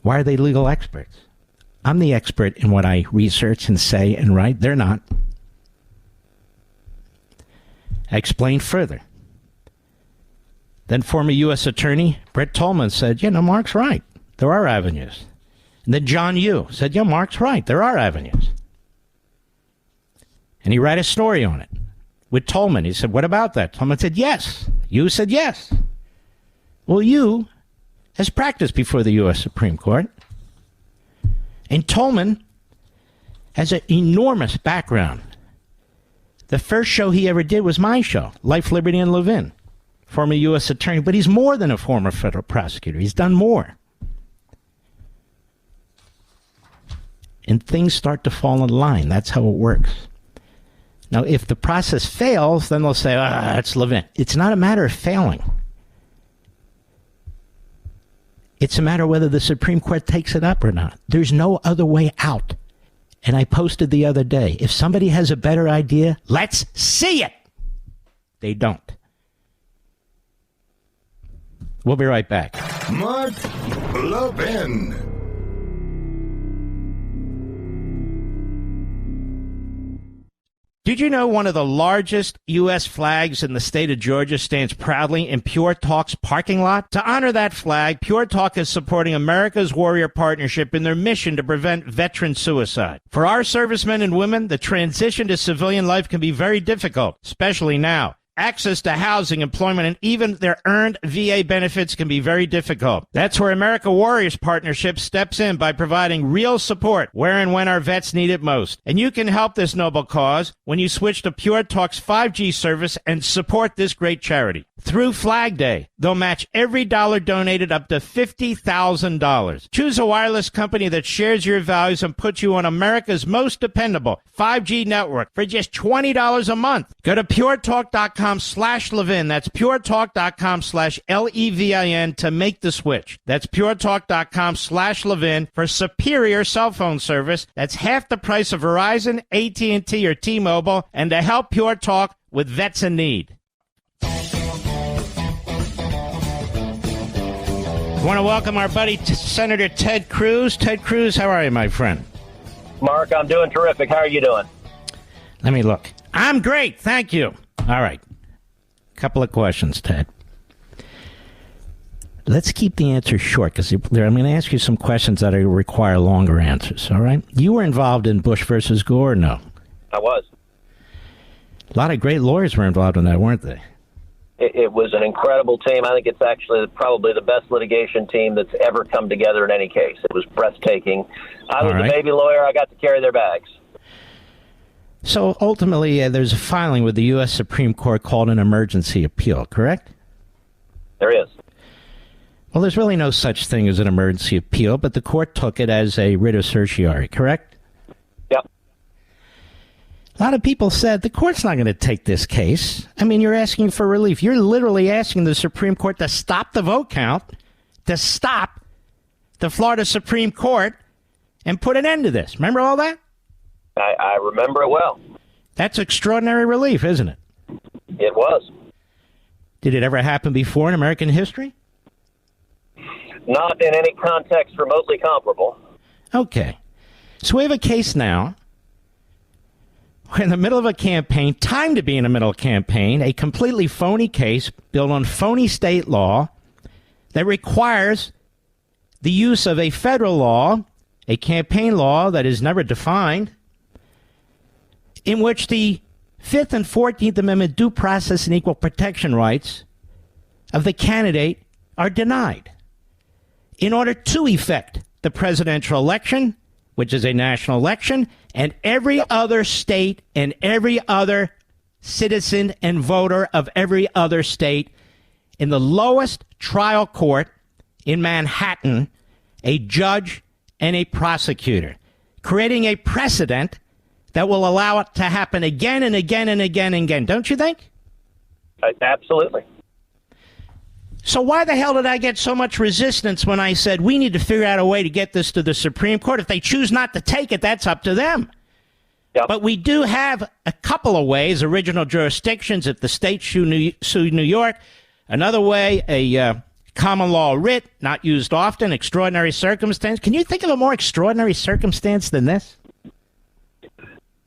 A: Why are they legal experts? I'm the expert in what I research and say and write. They're not. I explained further. Then former U.S. Attorney Brett Tolman said, Mark's right. There are avenues. And then John Yoo said, Mark's right. There are avenues. And he wrote a story on it with Tolman. He said, what about that? Tolman said, yes. Yoo said, yes. Well, Yoo has practiced before the U.S. Supreme Court. And Tolman has an enormous background. The first show he ever did was my show, Life, Liberty, and Levin, former U.S. attorney. But he's more than a former federal prosecutor. He's done more. And things start to fall in line. That's how it works. Now, if the process fails, then they'll say, it's Levin. It's not a matter of failing. It's a matter of whether the Supreme Court takes it up or not. There's no other way out. And I posted the other day, if somebody has a better idea, let's see it. They don't. We'll be right back.
B: Mark Levin.
A: Did you know one of the largest U.S. flags in the state of Georgia stands proudly in Pure Talk's parking lot? To honor that flag, Pure Talk is supporting America's Warrior Partnership in their mission to prevent veteran suicide. For our servicemen and women, the transition to civilian life can be very difficult, especially now. Access to housing, employment, and even their earned VA benefits can be very difficult. That's where America Warriors Partnership steps in by providing real support where and when our vets need it most. And you can help this noble cause when you switch to Pure Talk's 5G service and support this great charity. Through Flag Day, they'll match every dollar donated up to $50,000. Choose a wireless company that shares your values and puts you on America's most dependable 5G network for just $20 a month. Go to puretalk.com/Levin. That's puretalk.com/LEVIN to make the switch. That's puretalk.com/Levin for superior cell phone service. That's half the price of Verizon, AT&T, or T-Mobile, and to help Pure Talk with vets in need. I want to welcome our buddy Senator Ted Cruz. Ted Cruz, how are you, my friend?
D: Mark, I'm doing terrific. How are you doing?
A: Let me look. I'm great, thank you. All right. Couple of questions, Ted. Let's keep the answers short, because I'm going to ask you some questions that require longer answers, all right? You were involved in Bush versus Gore, or no?
D: I was.
A: A lot of great lawyers were involved in that, weren't they?
D: It was an incredible team. I think it's actually probably the best litigation team that's ever come together in any case. It was breathtaking. I was a baby lawyer. I got to carry their bags.
A: So ultimately, there's a filing with the U.S. Supreme Court called an emergency appeal, correct?
D: There is.
A: Well, there's really no such thing as an emergency appeal, but the court took it as a writ of certiorari, correct?
D: Yep.
A: A lot of people said the court's not going to take this case. I mean, you're asking for relief. You're literally asking the Supreme Court to stop the vote count, to stop the Florida Supreme Court, and put an end to this. Remember all that?
D: I remember it well.
A: That's extraordinary relief, isn't it?
D: It was.
A: Did it ever happen before in American history?
D: Not in any context remotely comparable.
A: Okay. So we have a case now. We're in the middle of a campaign, time to be in the middle of a campaign, a completely phony case built on phony state law that requires the use of a federal law, a campaign law that is never defined, in which the Fifth and 14th Amendment due process and equal protection rights of the candidate are denied. In order to effect the presidential election, which is a national election, and every other state and every other citizen and voter of every other state in the lowest trial court in Manhattan, a judge and a prosecutor, creating a precedent that will allow it to happen again and again and again and again. Don't you think?
D: Absolutely.
A: So why the hell did I get so much resistance when I said we need to figure out a way to get this to the Supreme Court? If they choose not to take it, that's up to them. Yep. But we do have a couple of ways, original jurisdictions, if the state sue New York. Another way, a common law writ, not used often, extraordinary circumstance. Can you think of a more extraordinary circumstance than this?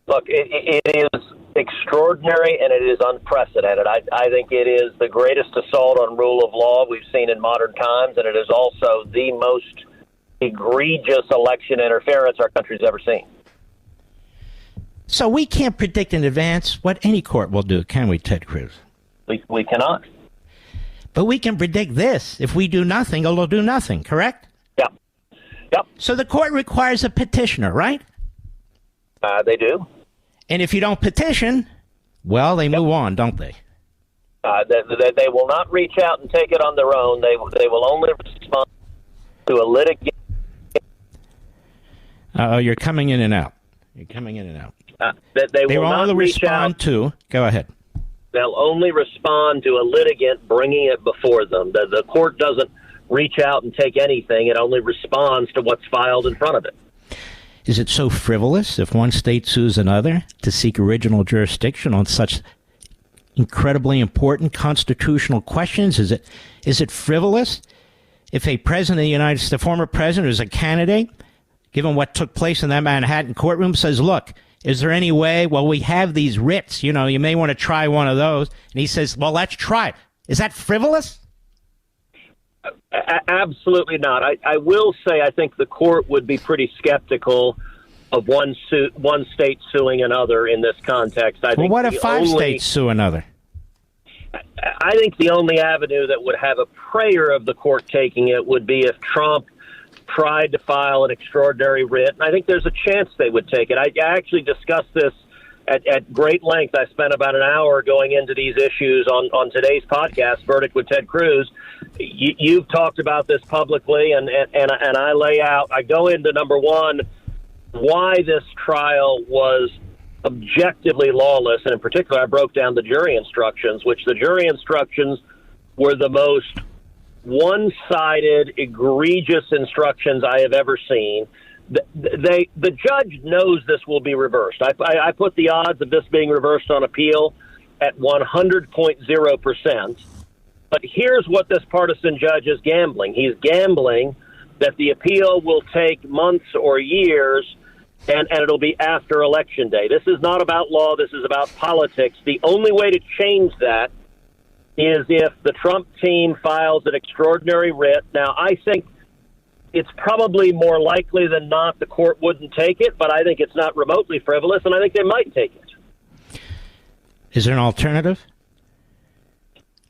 D: Look, it is extraordinary and it is unprecedented. I think it is the greatest assault on rule of law we've seen in modern times, and it is also the most egregious election interference our country's ever seen.
A: So we can't predict in advance what any court will do, can we, Ted Cruz?
D: We cannot.
A: But we can predict this. If we do nothing, it'll do nothing, correct?
D: Yep. Yep.
A: So the court requires a petitioner, right?
D: They do.
A: And if you don't petition, well, they move on, don't they?
D: They will not reach out and take it on their own. They will only respond to a litigant.
A: You're coming in and out. You're coming in and out.
D: They will
A: not
D: only
A: respond to. Go ahead.
D: They'll only respond to a litigant bringing it before them. The court doesn't reach out and take anything. It only responds to what's filed in front of it.
A: Is it so frivolous if one state sues another to seek original jurisdiction on such incredibly important constitutional questions? Is it frivolous if a president of the United States, the former president who's a candidate, given what took place in that Manhattan courtroom, says, look, is there any way, well, we have these writs, you may want to try one of those. And he says, well, let's try it. Is that frivolous?
D: Absolutely not. I will say I think the court would be pretty skeptical of one state suing another in this context.
A: Well, what if five states sue another?
D: I think the only avenue that would have a prayer of the court taking it would be if Trump tried to file an extraordinary writ. And I think there's a chance they would take it. I actually discussed this at great length. I spent about an hour going into these issues on today's podcast, Verdict with Ted Cruz. You've talked about this publicly, and I lay out, I go into, number one, why this trial was objectively lawless, and in particular, I broke down the jury instructions, which the jury instructions were the most one-sided, egregious instructions I have ever seen. The judge knows this will be reversed. I put the odds of this being reversed on appeal at 100.0%. But here's what this partisan judge is gambling. He's gambling that the appeal will take months or years, and it'll be after Election Day. This is not about law. This is about politics. The only way to change that is if the Trump team files an extraordinary writ. Now, I think it's probably more likely than not the court wouldn't take it, but I think it's not remotely frivolous, and I think they might take it.
A: Is there an alternative?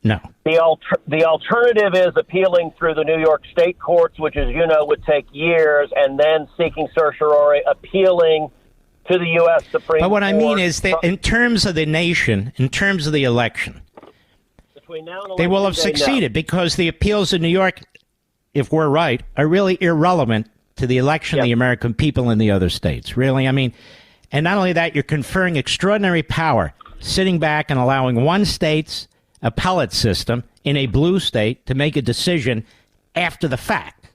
A: No.
D: The alternative is appealing through the New York state courts, which, as you know, would take years, and then seeking certiorari, appealing to the U.S. Supreme Court.
A: But what I mean is that in terms of the nation, in terms of the election,
D: between now and
A: they will have succeeded because the appeals in New York, if we're right, are really irrelevant to the election of the American people in the other states. Really, I mean, and not only that, you're conferring extraordinary power, sitting back and allowing one state's appellate system in a blue state to make a decision after the fact.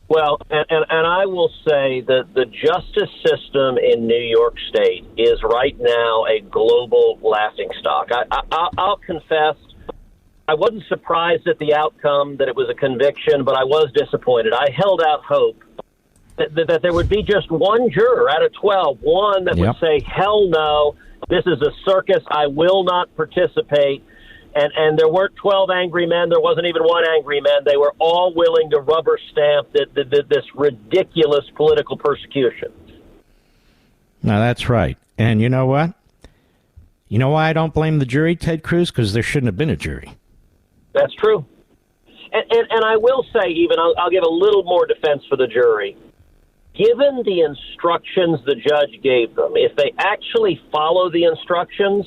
D: Well, and I will say that the justice system in New York State is right now a global laughingstock. I'll confess, I wasn't surprised at the outcome, that it was a conviction, but I was disappointed. I held out hope that there would be just one juror out of 12, one that would say, hell no, this is a circus, I will not participate. And there weren't 12 angry men. There wasn't even one angry man. They were all willing to rubber stamp this ridiculous political persecution.
A: No, that's right. And you know what? You know why I don't blame the jury, Ted Cruz? Because there shouldn't have been a jury.
D: That's true. And I will say, even, I'll give a little more defense for the jury. Given the instructions the judge gave them, if they actually follow the instructions,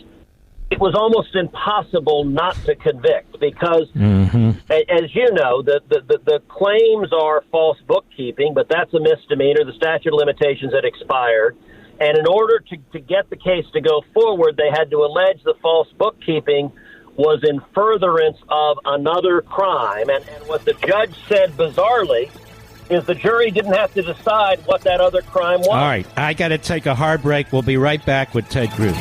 D: it was almost impossible not to convict because, as you know, the claims are false bookkeeping, but that's a misdemeanor. The statute of limitations had expired. And in order to get the case to go forward, they had to allege the false bookkeeping was in furtherance of another crime. And what the judge said, bizarrely, is the jury didn't have to decide what that other crime was.
A: All right, I got to take a hard break. We'll be right back with Ted Cruz.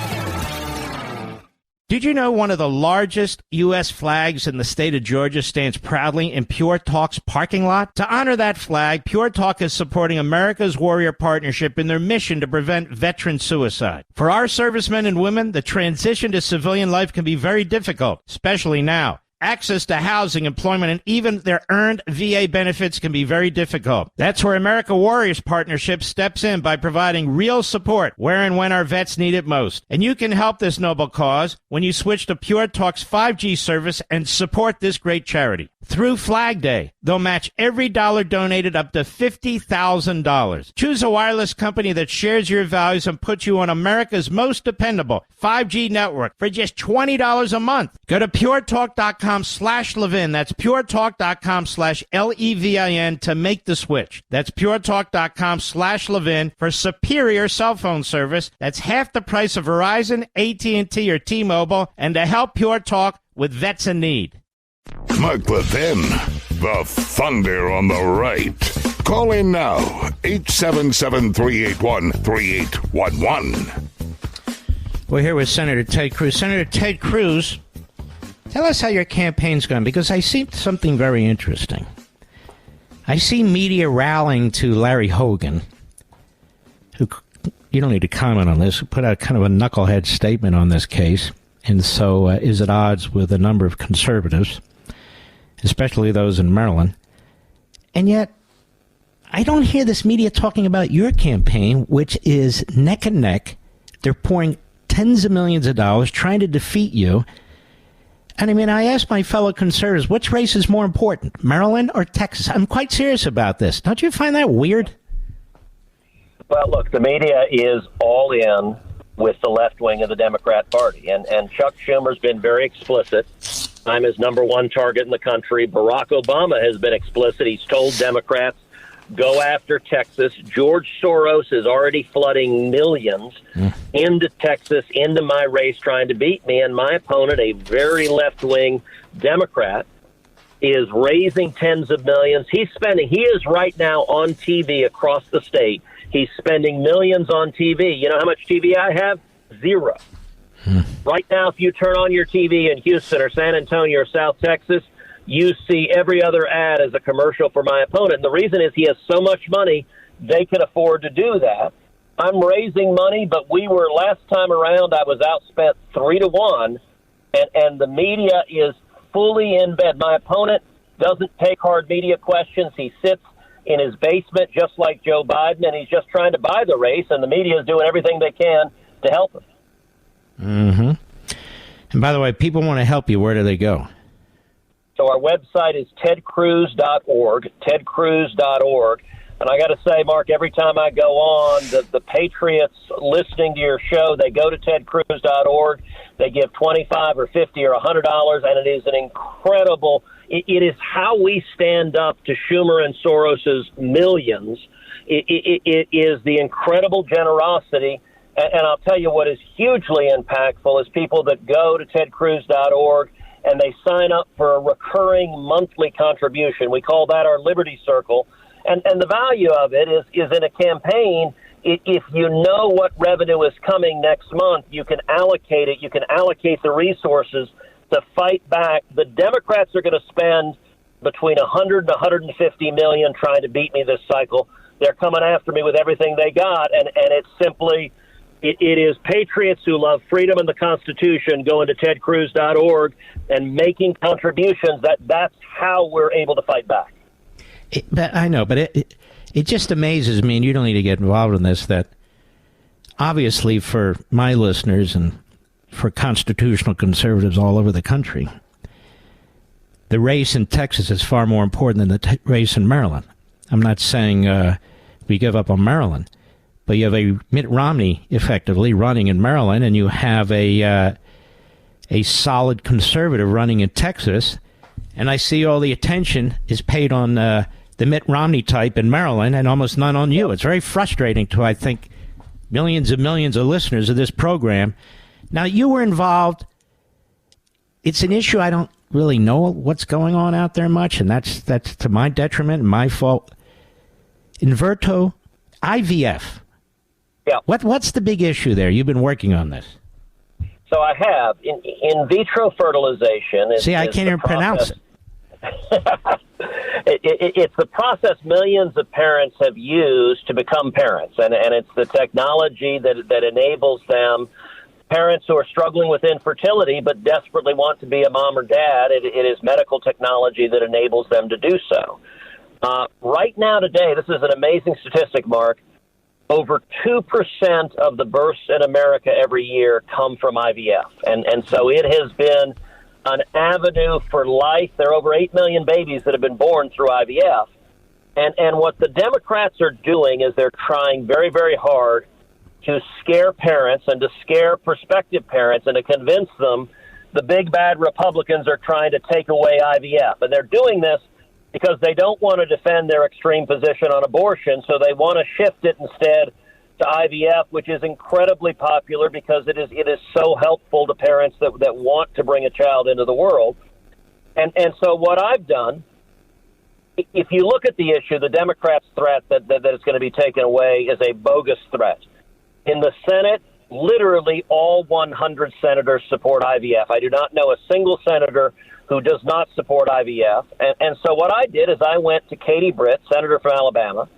A: Did you know one of the largest U.S. flags in the state of Georgia stands proudly in Pure Talk's parking lot? To honor that flag, Pure Talk is supporting America's Warrior Partnership in their mission to prevent veteran suicide. For our servicemen and women, the transition to civilian life can be very difficult, especially now. Access to housing, employment, and even their earned VA benefits can be very difficult. That's where America Warriors Partnership steps in by providing real support where and when our vets need it most. And you can help this noble cause when you switch to Pure Talk's 5G service and support this great charity. Through Flag Day, they'll match every dollar donated up to $50,000. Choose a wireless company that shares your values and puts you on America's most dependable 5G network for just $20 a month. Go to puretalk.com/Levin. That's puretalk.com/LEVIN to make the switch. That's puretalk.com/Levin for superior cell phone service. That's half the price of Verizon, AT&T, or T-Mobile, and to help Pure Talk with vets in need.
B: Mark Levin, The thunder on the right. Call in now, 877-381-3811.
A: We're here with Senator Ted Cruz. Senator Ted Cruz, tell us how your campaign's going, because I see something very interesting. I see media rallying to Larry Hogan, who, you don't need to comment on this, who put out kind of a knucklehead statement on this case, and so is at odds with a number of conservatives, especially those in Maryland. And yet, I don't hear this media talking about your campaign, which is neck and neck. They're pouring tens of millions of dollars trying to defeat you. And I mean, I asked my fellow conservatives, which race is more important, Maryland or Texas? I'm quite serious about this. Don't you find that weird?
D: Well, look, the media is all in with the left wing of the Democrat Party. And Chuck Schumer's been very explicit. I'm his number one target in the country. Barack Obama has been explicit. He's told Democrats, go after Texas. George Soros is already flooding millions into Texas, into my race, trying to beat me. And my opponent, a very left-wing Democrat, is raising tens of millions. He is right now on TV across the state. He's spending millions on TV. You know how much TV I have? Zero. Right now, if you turn on your TV in Houston or San Antonio or South Texas, you see every other ad as a commercial for my opponent. And the reason is he has so much money, they can afford to do that. I'm raising money, but last time around, I was outspent 3-1, and the media is fully in bed. My opponent doesn't take hard media questions. He sits in his basement just like Joe Biden, and he's just trying to buy the race, and the media is doing everything they can to help him.
A: Mm-hmm. And by the way, people want to help you. Where do they go?
D: So our website is tedcruz.org, tedcruz.org. And I got to say, Mark, every time I go on, the patriots listening to your show, they go to tedcruz.org. They give $25 or $50 or $100, and it is an incredible. It is how we stand up to Schumer and Soros's millions. It is the incredible generosity. And I'll tell you what is hugely impactful is people that go to tedcruz.org and they sign up for a recurring monthly contribution. We call that our Liberty Circle. And the value of it is in a campaign, if you know what revenue is coming next month, you can allocate it. You can allocate the resources to fight back. The Democrats are going to spend between $100 and $150 million trying to beat me this cycle. They're coming after me with everything they got, and it's simply... It is patriots who love freedom and the Constitution going to tedcruz.org and making contributions. That's how we're able to fight back.
A: I know, but it just amazes me, and you don't need to get involved in this, that obviously for my listeners and for constitutional conservatives all over the country, the race in Texas is far more important than the race in Maryland. I'm not saying we give up on Maryland. But you have a Mitt Romney effectively running in Maryland, and you have a solid conservative running in Texas. And I see all the attention is paid on the Mitt Romney type in Maryland and almost none on you. It's very frustrating to, I think, millions and millions of listeners of this program. Now, you were involved. It's an issue I don't really know what's going on out there much, and that's to my detriment and my fault. Vitro, IVF.
D: Yeah.
A: What's the big issue there? You've been working on this.
D: So I have. In vitro fertilization.
A: I can't even pronounce it.
D: It's the process millions of parents have used to become parents, and it's the technology that enables them, parents who are struggling with infertility but desperately want to be a mom or dad. It is medical technology that enables them to do so. Right now today, this is an amazing statistic, Mark. Over 2% of the births in America every year come from IVF. And so it has been an avenue for life. There are over 8 million babies that have been born through IVF. And what the Democrats are doing is they're trying very, very hard to scare parents and to scare prospective parents and to convince them the big bad Republicans are trying to take away IVF. And they're doing this because they don't want to defend their extreme position on abortion, so they want to shift it instead to IVF, which is incredibly popular because it is so helpful to parents that want to bring a child into the world. And so what I've done if you look at the issue, the Democrats' threat that it's going to be taken away is a bogus threat. In the Senate, literally all 100 senators support IVF. I do not know a single senator who does not support IVF. And so what I did is I went to Katie Britt, senator from Alabama,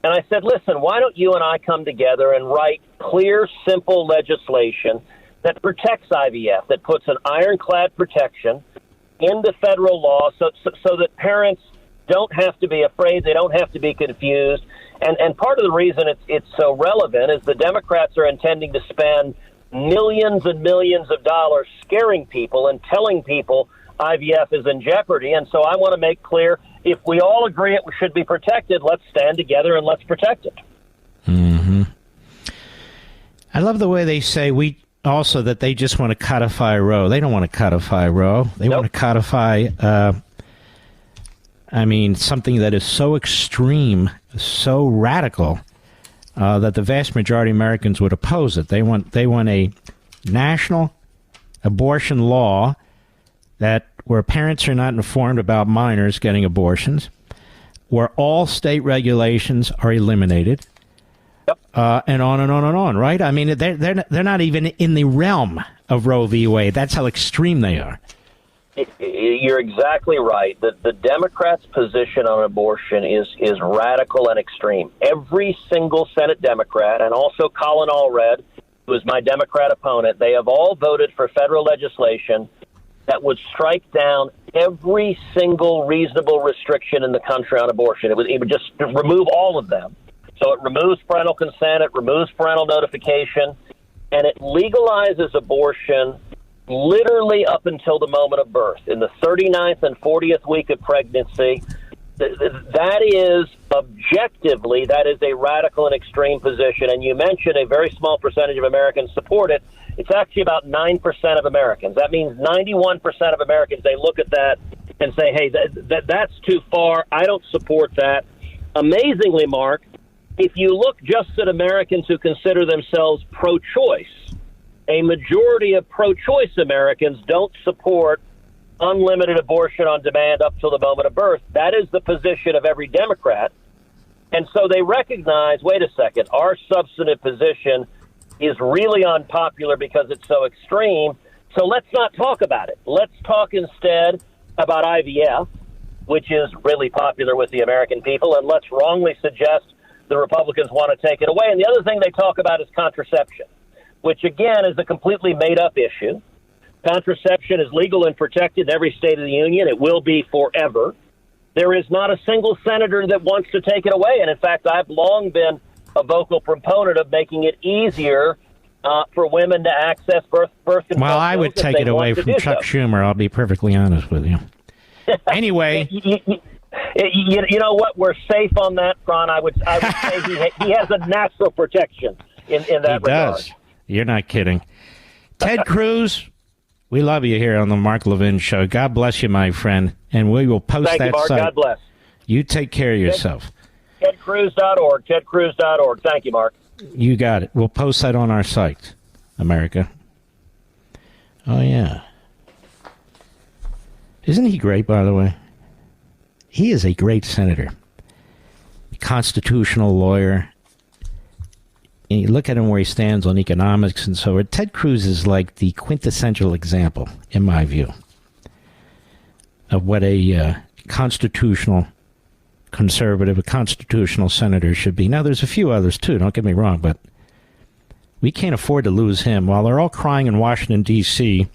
D: and I said, listen, why don't you and I come together and write clear, simple legislation that protects IVF, that puts an ironclad protection into federal law so that parents don't have to be afraid, they don't have to be confused. And part of the reason it's so relevant is the Democrats are intending to spend millions and millions of dollars scaring people and telling people IVF is in jeopardy. And so I want to make clear, if we all agree it should be protected, let's stand together and let's protect it.
A: Mm-hmm. I love the way they say also that they just want to codify Roe. They don't want to codify Roe. They want to codify, something that is so extreme, so radical, that the vast majority of Americans would oppose it. They want a national abortion law where parents are not informed about minors getting abortions, where all state regulations are eliminated, and on and on and on, right? I mean, they're not even in the realm of Roe v. Wade. That's how extreme they are.
D: You're exactly right. The Democrats' position on abortion is radical and extreme. Every single Senate Democrat, and also Colin Allred, who is my Democrat opponent, they have all voted for federal legislation that would strike down every single reasonable restriction in the country on abortion. It would just remove all of them. So it removes parental consent, it removes parental notification, and it legalizes abortion literally up until the moment of birth. In the 39th and 40th week of pregnancy, that is objectively, that is a radical and extreme position. And you mentioned a very small percentage of Americans support it. It's actually about 9% of Americans. That means 91% of Americans, they look at that and say, hey, that's too far. I don't support that. Amazingly, Mark, if you look just at Americans who consider themselves pro-choice, a majority of pro-choice Americans don't support unlimited abortion on demand up till the moment of birth. That is the position of every Democrat. And so they recognize, wait a second, our substantive position is really unpopular because it's so extreme. So let's not talk about it. Let's talk instead about IVF, which is really popular with the American people, and let's wrongly suggest the Republicans want to take it away. And the other thing they talk about is contraception, which, again, is a completely made-up issue. Contraception is legal and protected in every state of the union. It will be forever. There is not a single senator that wants to take it away. And, in fact, I've long been a vocal proponent of making it easier for women to access birth control.
A: Well, I would take it away from Chuck Schumer. I'll be perfectly honest with you. Anyway.
D: You know what? We're safe on that front. I would say he has a natural protection in that regard. He does.
A: You're not kidding. Ted Cruz, we love you here on the Mark Levin Show. God bless you, my friend. And we will post
D: Thank
A: that
D: you, Mark.
A: site.
D: God bless.
A: You take care of yourself.
D: TedCruz.org. TedCruz.org. Thank you, Mark.
A: You got it. We'll post that on our site, America. Oh, yeah. Isn't he great, by the way? He is a great senator, constitutional lawyer. And you look at him where he stands on economics and so on. Ted Cruz is like the quintessential example, in my view, of what a constitutional conservative, a constitutional senator should be. Now, there's a few others, too, don't get me wrong, but we can't afford to lose him. While they're all crying in Washington, D.C.,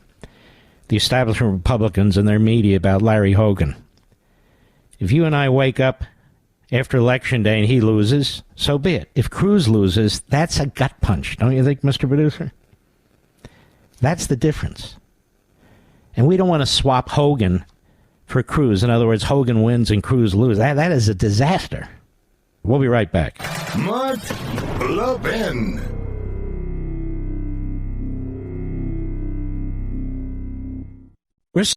A: the establishment Republicans and their media about Larry Hogan. If you and I wake up after Election Day and he loses, so be it. If Cruz loses, that's a gut punch, don't you think, Mr. Producer? That's the difference. And we don't want to swap Hogan for Cruz. In other words, Hogan wins and Cruz loses. That is a disaster. We'll be right back.
B: Mark Levin.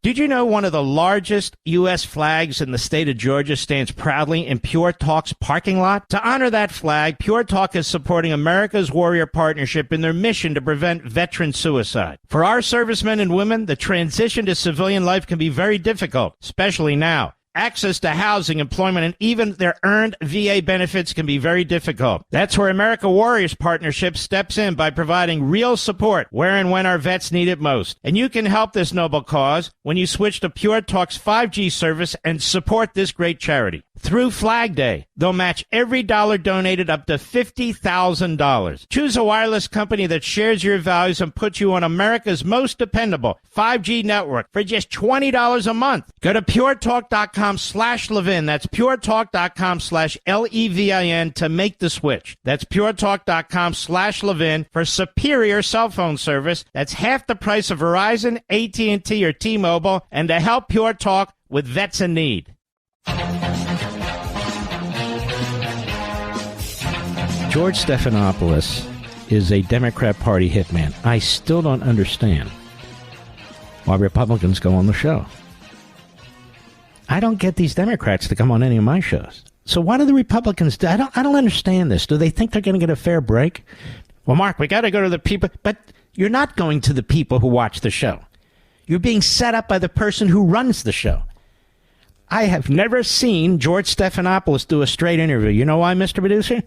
A: Did you know one of the largest U.S. flags in the state of Georgia stands proudly in Pure Talk's parking lot? To honor that flag, Pure Talk is supporting America's Warrior Partnership in their mission to prevent veteran suicide. For our servicemen and women, the transition to civilian life can be very difficult, especially now. Access to housing, employment, and even their earned VA benefits can be very difficult. That's where America Warriors Partnership steps in by providing real support where and when our vets need it most. And you can help this noble cause when you switch to Pure Talk's 5G service and support this great charity. Through Flag Day, they'll match every dollar donated up to $50,000. Choose a wireless company that shares your values and puts you on America's most dependable 5G network for just $20 a month. Go to puretalk.com/Levin. That's puretalk.com/LEVIN to make the switch. That's puretalk.com/Levin for superior cell phone service. That's half the price of Verizon, AT&T, or T-Mobile, and to help Pure Talk with vets in need. George Stephanopoulos is a Democrat Party hitman. I still don't understand why Republicans go on the show. I don't get these Democrats to come on any of my shows. So why do the Republicans do? I don't understand this. Do they think they're going to get a fair break? Well, Mark, we got to go to the people. But you're not going to the people who watch the show. You're being set up by the person who runs the show. I have never seen George Stephanopoulos do a straight interview. You know why, Mr. Producer?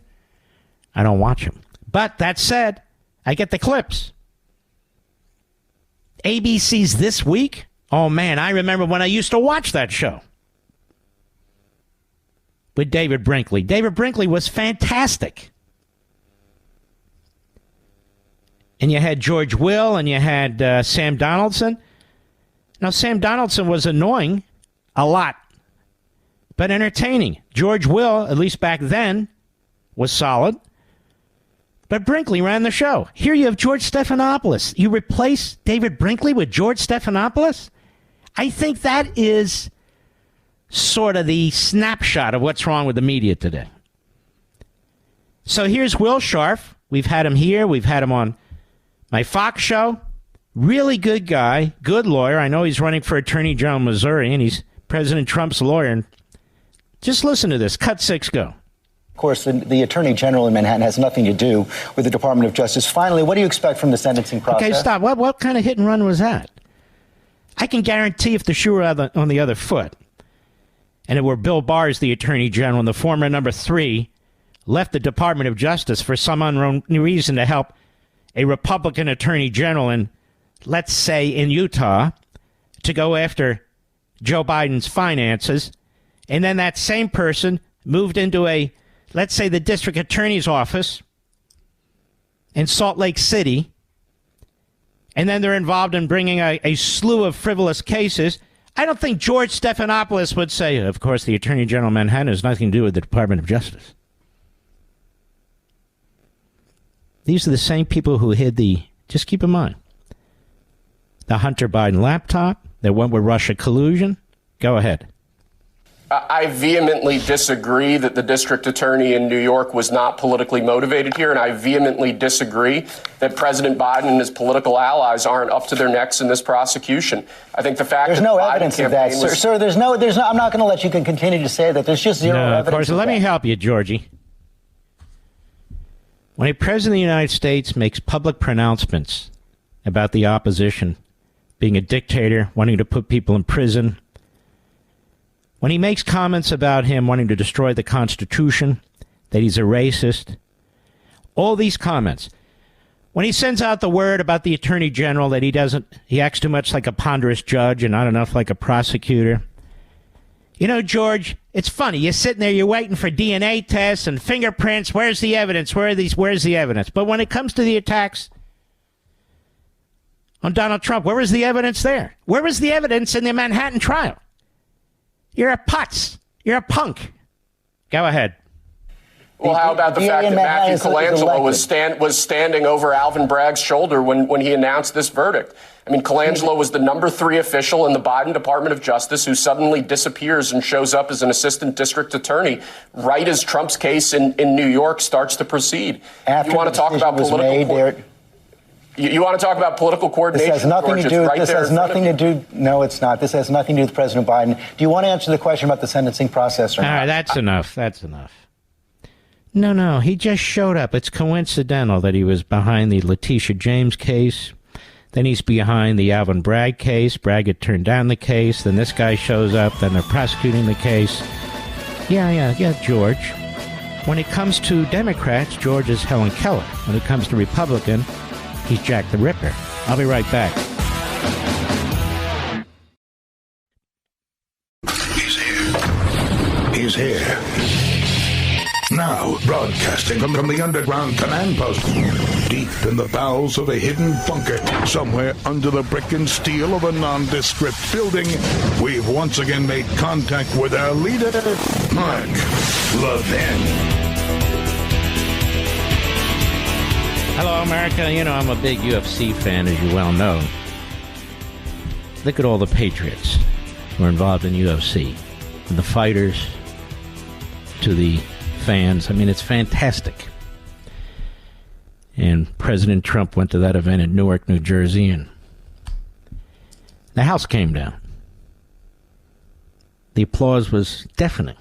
A: I don't watch him. But that said, I get the clips. ABC's This Week? Oh, man, I remember when I used to watch that show with David Brinkley. David Brinkley was fantastic. And you had George Will and you had Sam Donaldson. Now, Sam Donaldson was annoying a lot, but entertaining. George Will, at least back then, was solid. But Brinkley ran the show. Here you have George Stephanopoulos. You replace David Brinkley with George Stephanopoulos? I think that is sort of the snapshot of what's wrong with the media today. So here's Will Scharf. We've had him here. We've had him on my Fox show. Really good guy, good lawyer. I know he's running for Attorney General of Missouri, and he's President Trump's lawyer. And just listen to this. Cut 6, go.
E: Of course, the Attorney General in Manhattan has nothing to do with the Department of Justice. Finally, what do you expect from the sentencing process?
A: Okay, stop. What kind of hit and run was that? I can guarantee if the shoe were on the other foot, and it were Bill Barr as the Attorney General, and the former number 3 left the Department of Justice for some unknown reason to help a Republican Attorney General in, let's say, in Utah, to go after Joe Biden's finances, and then that same person moved into let's say, the district attorney's office in Salt Lake City, and then they're involved in bringing a slew of frivolous cases. I don't think George Stephanopoulos would say, of course, the Attorney General of Manhattan has nothing to do with the Department of Justice. These are the same people who hid just keep in mind, the Hunter Biden laptop, that went with Russia collusion. Go ahead.
F: I vehemently disagree that the district attorney in New York was not politically motivated here, and I vehemently disagree that President Biden and his political allies aren't up to their necks in this prosecution. I think the fact
E: there's
F: that
E: no
F: Biden
E: evidence of that, sir. There's no. I'm not going to let you continue to say that. There's just zero evidence.
A: Of course, let me help you, Georgie. When a president of the United States makes public pronouncements about the opposition being a dictator, wanting to put people in prison, when he makes comments about him wanting to destroy the Constitution, that he's a racist, all these comments, when he sends out the word about the Attorney General that he acts too much like a ponderous judge and not enough like a prosecutor. You know, George, it's funny. You're sitting there, you're waiting for DNA tests and fingerprints. Where's the evidence? Where's the evidence? But when it comes to the attacks on Donald Trump, where was the evidence there? Where was the evidence in the Manhattan trial? You're a putz. You're a punk. Go ahead.
F: Well, how about the fact that Matthew Colangelo was standing over Alvin Bragg's shoulder when he announced this verdict? I mean, Colangelo was the number 3 official in the Biden Department of Justice who suddenly disappears and shows up as an assistant district attorney right as Trump's case in New York starts to proceed.
E: After
F: you want to talk about political You want to talk about political coordination?
E: This has nothing to do. This has nothing to do. No, it's not. This has nothing to do with President Biden. Do you want to answer the question about the sentencing process or not?
A: All right, that's enough. That's enough. No, he just showed up. It's coincidental that he was behind the Letitia James case, Then he's behind the Alvin Bragg case. Bragg had turned down the case. Then this guy shows up. Then they're prosecuting the case. Yeah, George. When it comes to Democrats, George is Helen Keller. When it comes to Republican, he's Jack the Ripper. I'll be right back.
B: He's here. Now, broadcasting from the underground command post, deep in the bowels of a hidden bunker, somewhere under the brick and steel of a nondescript building, we've once again made contact with our leader, Mark Levin.
A: Hello, America. You know, I'm a big UFC fan, as you well know. Look at all the patriots who are involved in UFC. From the fighters to the fans. I mean, it's fantastic. And President Trump went to that event in Newark, New Jersey, and the house came down. The applause was deafening.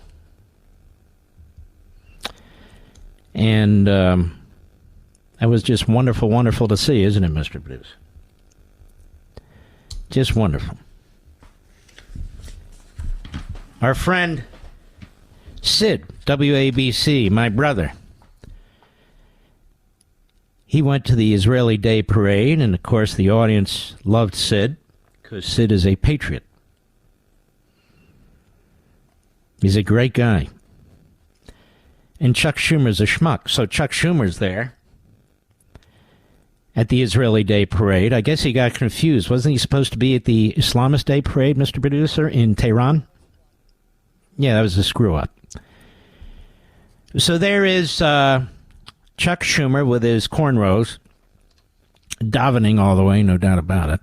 A: And that was just wonderful, wonderful to see, isn't it, Mr. Producer? Just wonderful. Our friend Sid, WABC, my brother, he went to the Israeli Day Parade, and of course the audience loved Sid because Sid is a patriot. He's a great guy. And Chuck Schumer's a schmuck. So Chuck Schumer's there at the Israeli Day Parade. I guess he got confused. Wasn't he supposed to be at the Islamist Day Parade, Mr. Producer, in Tehran? Yeah, that was a screw-up. So there is Chuck Schumer with his cornrows, davening all the way, no doubt about it,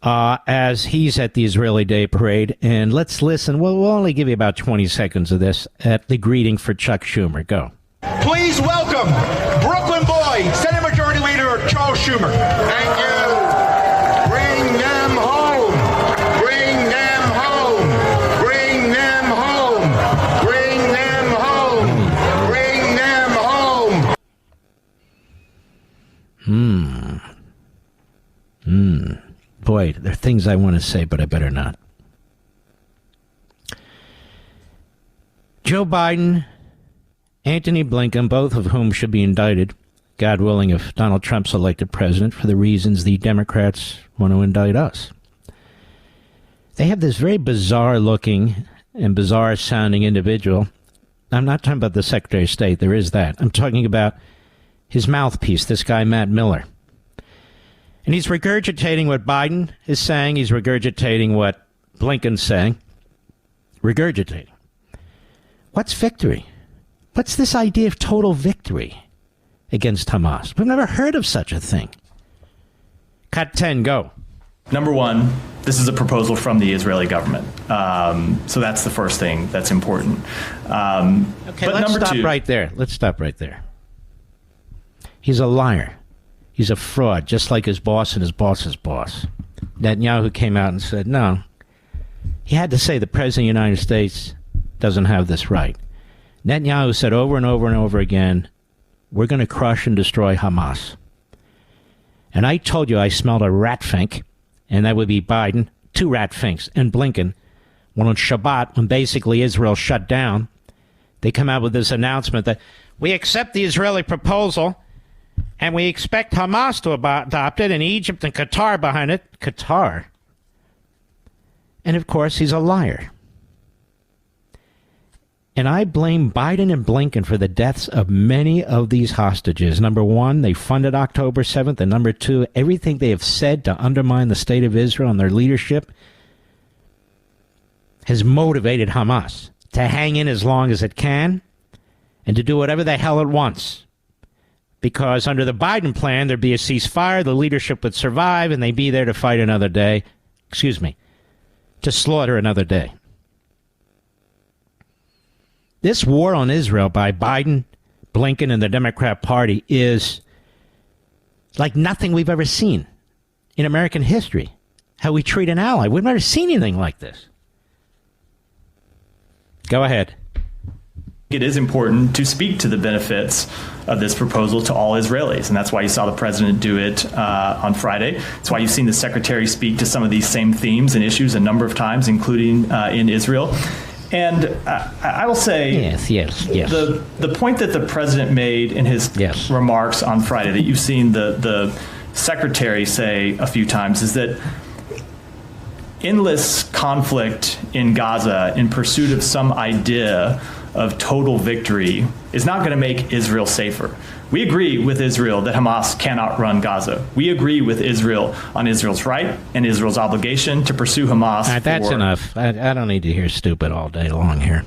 A: as he's at the Israeli Day Parade. And let's listen. We'll only give you about 20 seconds of this at the greeting for Chuck Schumer. Go.
G: Please welcome Brooklyn boy, Senate Majority Leader Charles Schumer. Thank you. Bring them home. Bring them home. Bring them home. Bring them home. Bring them home.
A: Boy, there are things I want to say, but I better not. Joe Biden, Antony Blinken, both of whom should be indicted, God willing, if Donald Trump's elected president, for the reasons the Democrats want to indict us. They have this very bizarre-looking and bizarre-sounding individual. I'm not talking about the Secretary of State. There is that. I'm talking about his mouthpiece, this guy, Matt Miller. And he's regurgitating what Biden is saying. He's regurgitating what Blinken's saying. Regurgitating. What's victory? What's this idea of total victory against Hamas? We've never heard of such a thing. Cut 10, go.
H: Number one, this is a proposal from the Israeli government. So that's the first thing that's important.
A: Okay, let's stop right there. Let's stop right there. He's a liar. He's a fraud, just like his boss and his boss's boss. Netanyahu came out and said, no. He had to say the President of the United States doesn't have this right. Netanyahu said over and over and over again, we're going to crush and destroy Hamas. And I told you I smelled a rat fink, and that would be Biden, 2 rat finks, and Blinken. When on Shabbat, when basically Israel shut down, they come out with this announcement that we accept the Israeli proposal, and we expect Hamas to adopt it, and Egypt and Qatar behind it. Qatar. And of course, he's a liar. And I blame Biden and Blinken for the deaths of many of these hostages. Number one, they funded October 7th. And number two, everything they have said to undermine the state of Israel and their leadership has motivated Hamas to hang in as long as it can and to do whatever the hell it wants. Because under the Biden plan, there'd be a ceasefire, the leadership would survive, and they'd be there to fight another day. To slaughter another day. This war on Israel by Biden, Blinken, and the Democrat Party is like nothing we've ever seen in American history. How we treat an ally. We've never seen anything like this. Go ahead.
H: it is important to speak to the benefits of this proposal to all Israelis. And that's why you saw the president do it on Friday. That's why you've seen the secretary speak to some of these same themes and issues a number of times, including in Israel. And I will say,
A: yes.
H: The point that the president made in his remarks on Friday, that you've seen the secretary say a few times, is that endless conflict in Gaza in pursuit of some idea of total victory is not going to make Israel safer. We agree with Israel that Hamas cannot run Gaza. We agree with Israel on Israel's right and Israel's obligation to pursue Hamas.
A: That's enough. I don't need to hear stupid all day long here.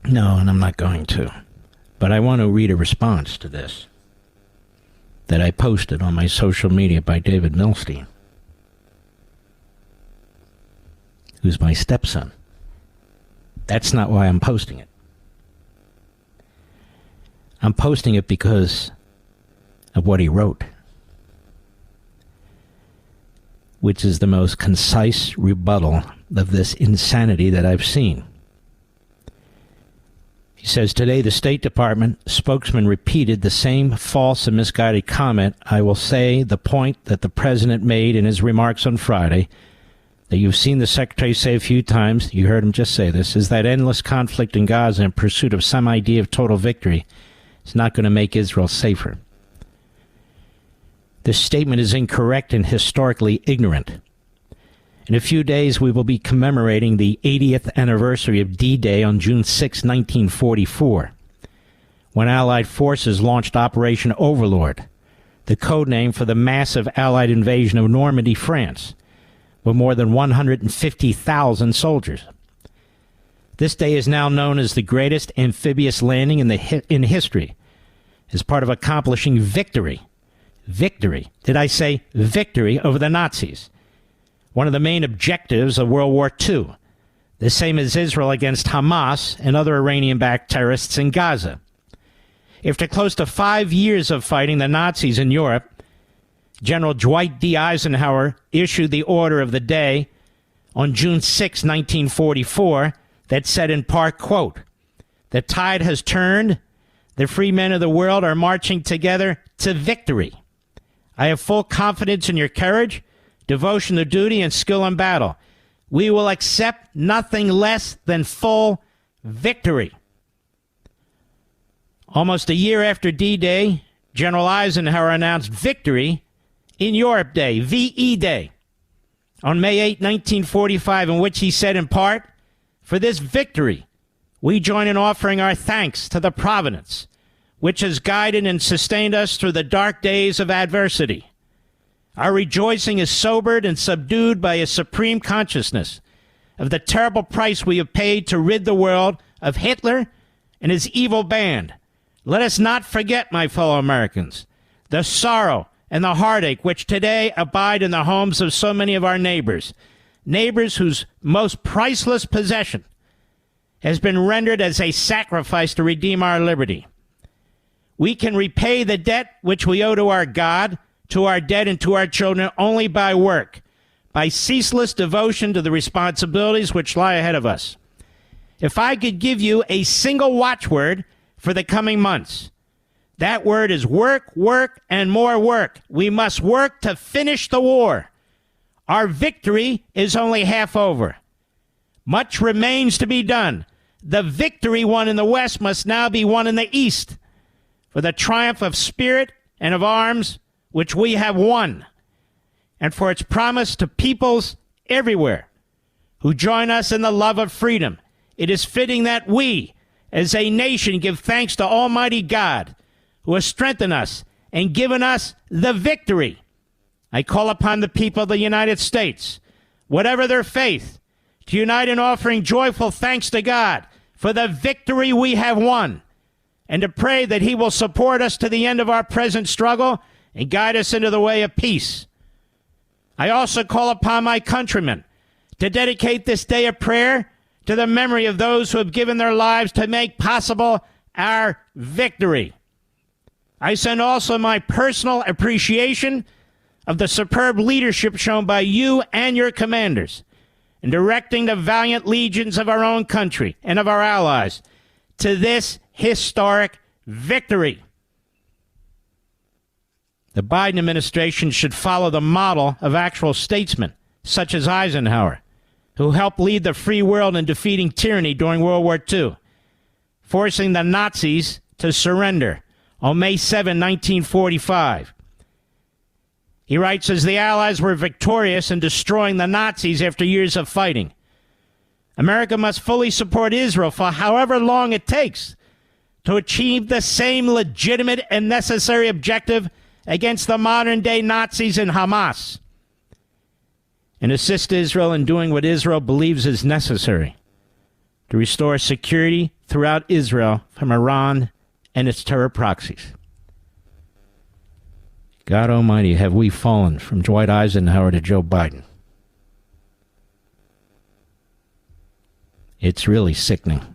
A: No, and I'm not going to. But I want to read a response to this that I posted on my social media by David Milstein, who's my stepson. That's not why I'm posting it. I'm posting it because of what he wrote, which is the most concise rebuttal of this insanity that I've seen. He says, today the State Department spokesman repeated the same false and misguided comment. I will say the point that the president made in his remarks on Friday, that you've seen the secretary say a few times, you heard him just say this, is that endless conflict in Gaza in pursuit of some idea of total victory is not going to make Israel safer. This statement is incorrect and historically ignorant. In a few days, we will be commemorating the 80th anniversary of D-Day on June 6, 1944, when Allied forces launched Operation Overlord, the code name for the massive Allied invasion of Normandy, France, with more than 150,000 soldiers. This day is now known as the greatest amphibious landing in history, as part of accomplishing victory. Victory. Did I say victory over the Nazis? One of the main objectives of World War II, the same as Israel against Hamas and other Iranian-backed terrorists in Gaza. After close to 5 years of fighting the Nazis in Europe, General Dwight D. Eisenhower issued the order of the day on June 6, 1944, that said in part, quote, "The tide has turned. The free men of the world are marching together to victory. I have full confidence in your courage, devotion to duty, and skill in battle. We will accept nothing less than full victory." Almost a year after D-Day, General Eisenhower announced victory in Europe Day, VE Day, on May 8, 1945, in which he said in part, "For this victory, we join in offering our thanks to the providence which has guided and sustained us through the dark days of adversity. Our rejoicing is sobered and subdued by a supreme consciousness of the terrible price we have paid to rid the world of Hitler and his evil band. Let us not forget, my fellow Americans, the sorrow and the heartache which today abide in the homes of so many of our neighbors, neighbors whose most priceless possession has been rendered as a sacrifice to redeem our liberty. We can repay the debt which we owe to our God, to our dead, and to our children only by work, by ceaseless devotion to the responsibilities which lie ahead of us. If I could give you a single watchword for the coming months, that word is work, work, and more work. We must work to finish the war. Our victory is only half over. Much remains to be done. The victory won in the West must now be won in the East, for the triumph of spirit and of arms which we have won, and for its promise to peoples everywhere who join us in the love of freedom. It is fitting that we, as a nation, give thanks to Almighty God, who has strengthened us and given us the victory. I call upon the people of the United States, whatever their faith, to unite in offering joyful thanks to God for the victory we have won, and to pray that he will support us to the end of our present struggle and guide us into the way of peace. I also call upon my countrymen to dedicate this day of prayer to the memory of those who have given their lives to make possible our victory. I send also my personal appreciation of the superb leadership shown by you and your commanders and directing the valiant legions of our own country and of our allies to this historic victory. The Biden administration should follow the model of actual statesmen, such as Eisenhower, who helped lead the free world in defeating tyranny during World War II, forcing the Nazis to surrender on May 7, 1945. He writes, as the Allies were victorious in destroying the Nazis after years of fighting, America must fully support Israel for however long it takes to achieve the same legitimate and necessary objective against the modern-day Nazis and Hamas, and assist Israel in doing what Israel believes is necessary to restore security throughout Israel from Iran and its terror proxies. God Almighty, have we fallen from Dwight Eisenhower to Joe Biden? It's really sickening.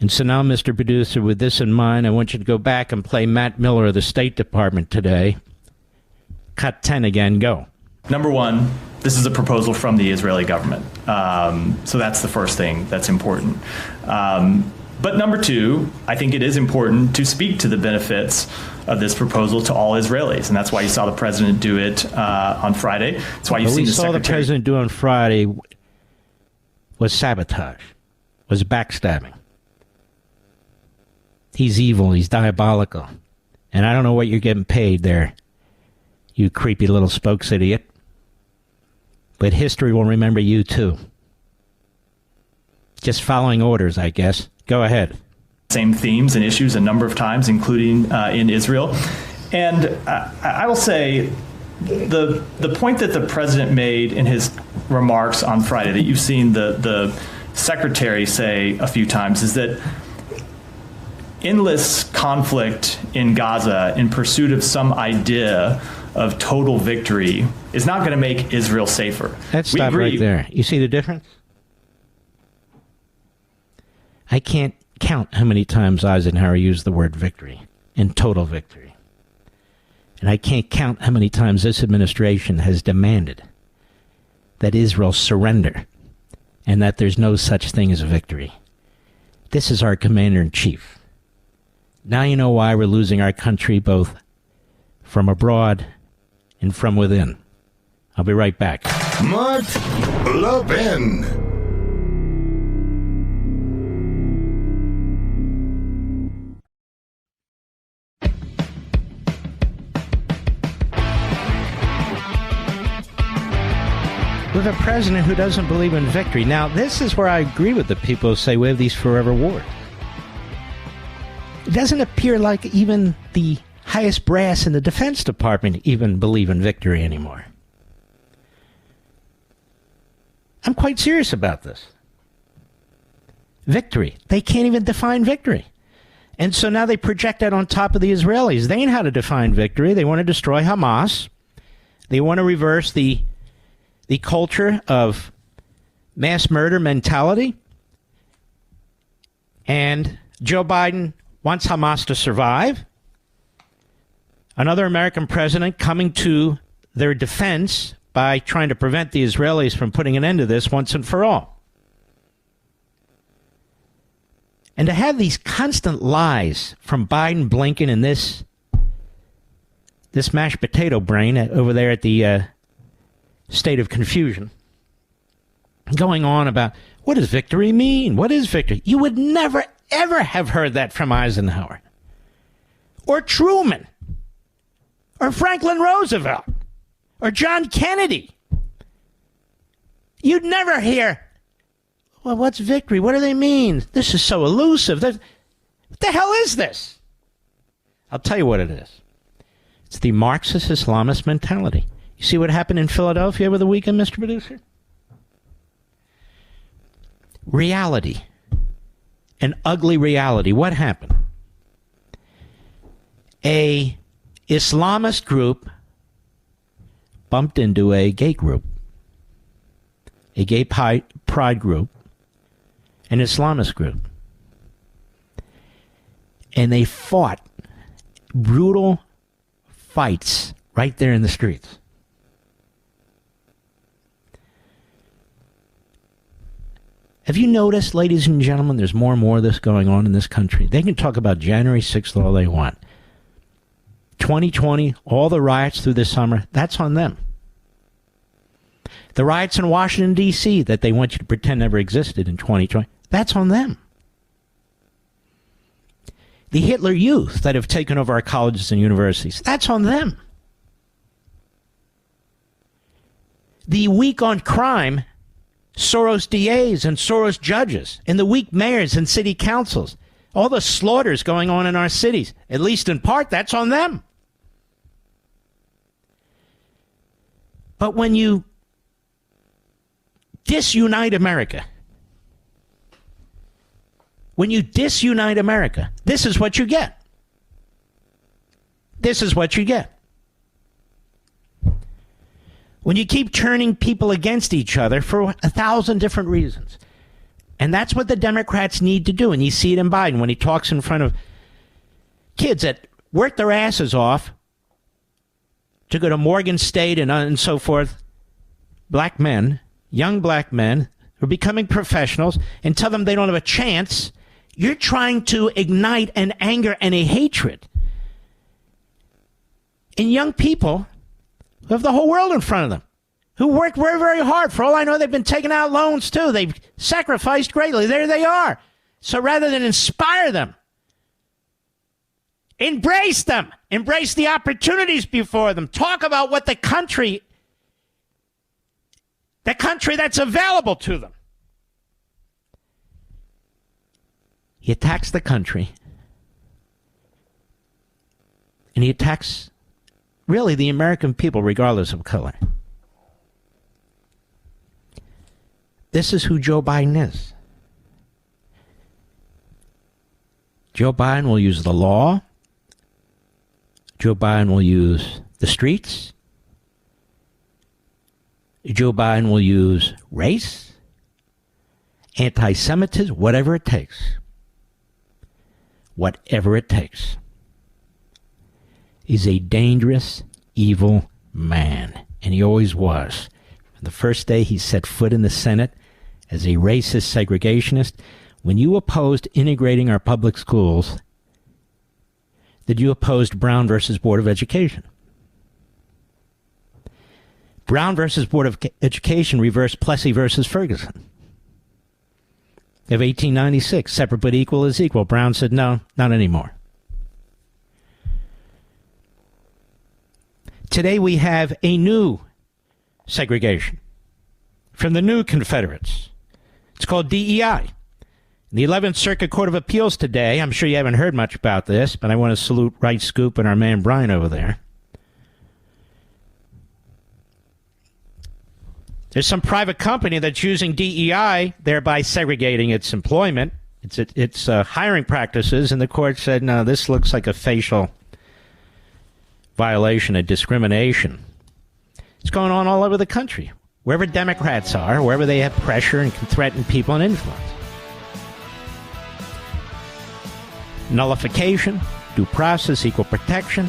A: And so now, Mr. Producer, with this in mind, I want you to go back and play Matt Miller of the State Department today. Cut 10 again, go.
H: Number one, this is a proposal from the Israeli government. So that's the first thing that's important. But number two, I think it is important to speak to the benefits of this proposal to all Israelis. And that's why you saw the president do it on Friday. That's why you've seen the secretary.
A: What we saw the president do on Friday was sabotage, was backstabbing. He's evil. He's diabolical. And I don't know what you're getting paid there, you creepy little spokes idiot. But history will remember you, too. Just following orders, I guess. Go ahead.
H: Same themes and issues a number of times, including in Israel. And I will say the point that the president made in his remarks on Friday that you've seen the secretary say a few times is that endless conflict in Gaza in pursuit of some idea of total victory is not going to make Israel safer.
A: Let's stop right there. You see the difference? I can't count how many times Eisenhower used the word victory and total victory. And I can't count how many times this administration has demanded that Israel surrender and that there's no such thing as a victory. This is our commander-in-chief. Now you know why we're losing our country both from abroad and from within. I'll be right back.
B: Mark Levin.
A: With a president who doesn't believe in victory. Now, this is where I agree with the people who say we have these forever wars. It doesn't appear like even the highest brass in the Defense Department even believe in victory anymore. I'm quite serious about this. Victory. They can't even define victory. And so now they project that on top of the Israelis. They know how to define victory. They want to destroy Hamas. They want to reverse the culture of mass murder mentality. And Joe Biden wants Hamas to survive. Another American president coming to their defense by trying to prevent the Israelis from putting an end to this once and for all. And to have these constant lies from Biden, Blinken, and this mashed potato brain over there at the state of confusion, going on about what does victory mean? What is victory? You would never, ever have heard that from Eisenhower or Truman or Franklin Roosevelt or John Kennedy. You'd never hear, well, what's victory? What do they mean? This is so elusive. What the hell is this? I'll tell you what it is. It's the Marxist Islamist mentality. You see what happened in Philadelphia over the weekend, Mr. Producer? Reality. An ugly reality. What happened? A Islamist group bumped into a gay group. A gay pride group. An Islamist group. And they fought brutal fights right there in the streets. Have you noticed, ladies and gentlemen, there's more and more of this going on in this country? They can talk about January 6th all they want. 2020, all the riots through this summer, that's on them. The riots in Washington, D.C. that they want you to pretend never existed in 2020, that's on them. The Hitler Youth that have taken over our colleges and universities, that's on them. The weak on crime, Soros DAs and Soros judges, and the weak mayors and city councils, all the slaughters going on in our cities, at least in part, that's on them. But when you disunite America, this is what you get. This is what you get. When you keep turning people against each other for 1,000 different reasons. And that's what the Democrats need to do. And you see it in Biden when he talks in front of kids that work their asses off to go to Morgan State and so forth. Black men, young black men who are becoming professionals, and tell them they don't have a chance. You're trying to ignite an anger and a hatred in young people who have the whole world in front of them, who worked very, very hard. For all I know, they've been taking out loans, too. They've sacrificed greatly. There they are. So rather than inspire them, embrace them. Embrace the opportunities before them. Talk about what the country that's available to them. He attacks the country. And he attacks really the American people, regardless of color. This is who Joe Biden is. Joe Biden will use the law. Joe Biden will use the streets. Joe Biden will use race, anti-Semitism, whatever it takes. Whatever it takes. He's a dangerous, evil man, and he always was. The first day he set foot in the Senate as a racist segregationist, when you opposed integrating our public schools, that you opposed Brown versus Board of Education. Brown versus Board of Education reversed Plessy versus Ferguson of 1896. Separate but equal is equal. Brown said, no, not anymore. Today we have a new segregation from the new Confederates. It's called DEI. The 11th Circuit Court of Appeals today, I'm sure you haven't heard much about this, but I want to salute Right Scoop and our man Brian over there. There's some private company that's using DEI, thereby segregating its employment, its hiring practices, and the court said, no, this looks like a facial violation of discrimination. It's going on all over the country. Wherever Democrats are, wherever they have pressure and can threaten people and influence. Nullification, due process, equal protection,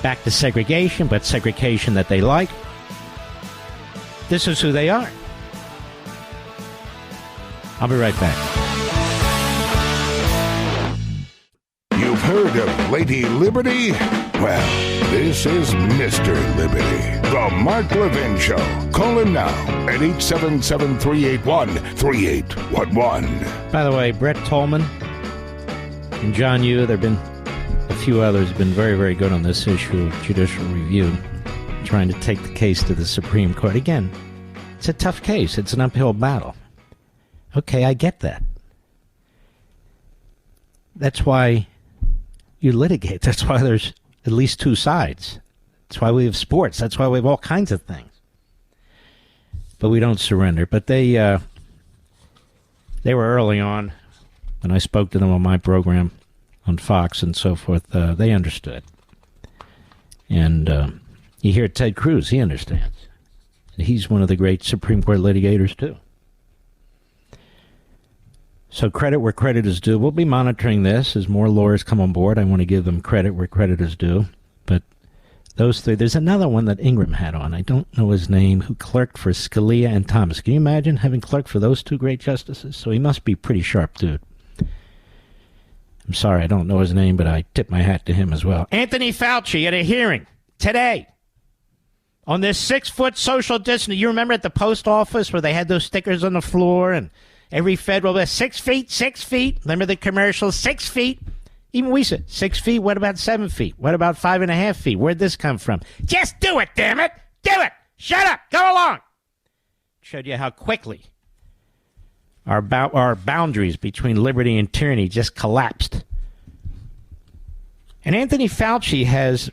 A: back to segregation, but segregation that they like. This is who they are. I'll be right back.
B: You've heard of Lady Liberty? Well, this is Mr. Liberty, the Mark Levin Show. Call him now at 877-381-3811.
A: By the way, Brett Tolman and John Yoo, there have been a few others have been very, very good on this issue of judicial review, trying to take the case to the Supreme Court. Again, it's a tough case. It's an uphill battle. Okay, I get that. That's why you litigate. That's why there's at least two sides. That's why we have sports. That's why we have all kinds of things. But we don't surrender. But they were early on, when I spoke to them on my program on Fox and so forth, they understood. And you hear Ted Cruz, he understands. He's one of the great Supreme Court litigators, too. So credit where credit is due. We'll be monitoring this as more lawyers come on board. I want to give them credit where credit is due. But Those three. There's another one that Ingram had on. I don't know his name, who clerked for Scalia and Thomas. Can you imagine having clerked for those two great justices? So he must be a pretty sharp dude. I'm sorry, I don't know his name, but I tip my hat to him as well. Anthony Fauci at a hearing today on this 6-foot social distance. You remember at the post office where they had those stickers on the floor and every federal, 6 feet, 6 feet. Remember the commercials, 6 feet? Even we said 6 feet. What about 7 feet? What about 5.5 feet? Where'd this come from? Just do it, damn it. Do it. Shut up. Go along. Showed you how quickly our boundaries between liberty and tyranny just collapsed. And Anthony Fauci has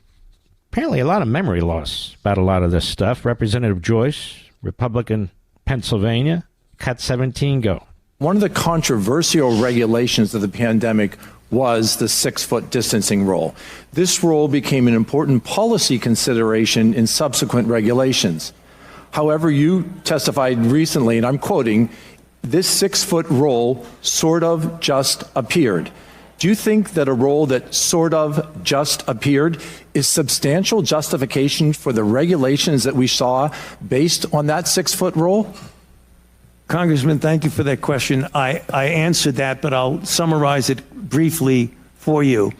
A: apparently a lot of memory loss about a lot of this stuff. Representative Joyce, Republican, Pennsylvania, cut 17, go.
I: One of the controversial regulations of the pandemic was the 6-foot distancing rule. This rule became an important policy consideration in subsequent regulations. However, you testified recently, and I'm quoting, this 6-foot rule sort of just appeared. Do you think that a rule that sort of just appeared is substantial justification for the regulations that we saw based on that 6-foot rule?
J: Congressman, thank you for that question. I answered that, but I'll summarize it briefly for you.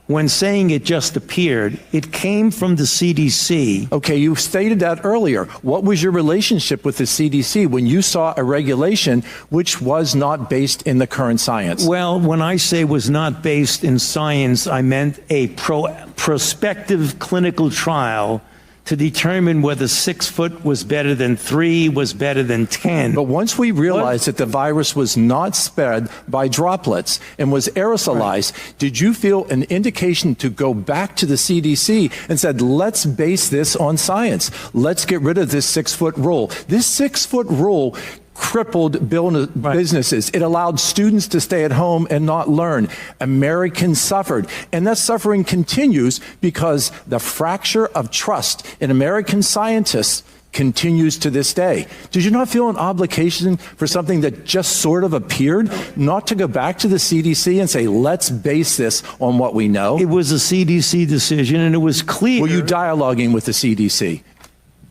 J: When saying it just appeared, it came from the CDC.
I: Okay, you stated that earlier. What was your relationship with the CDC when you saw a regulation which was not based in the current science?
J: Well, when I say was not based in science, I meant a prospective clinical trial to determine whether 6 foot was better than 3, was better than 10.
I: But once we realized that the virus was not spread by droplets and was aerosolized, did you feel an indication to go back to the CDC and said, let's base this on science. Let's get rid of this 6-foot rule. This 6-foot rule crippled businesses. It allowed students to stay at home and not learn. Americans suffered. And that suffering continues because the fracture of trust in American scientists continues to this day. Did you not feel an obligation for something that just sort of appeared, not to go back to the CDC and say, let's base this on what we know?
J: It was a CDC decision, and it was clear.
I: Were you dialoguing with the CDC?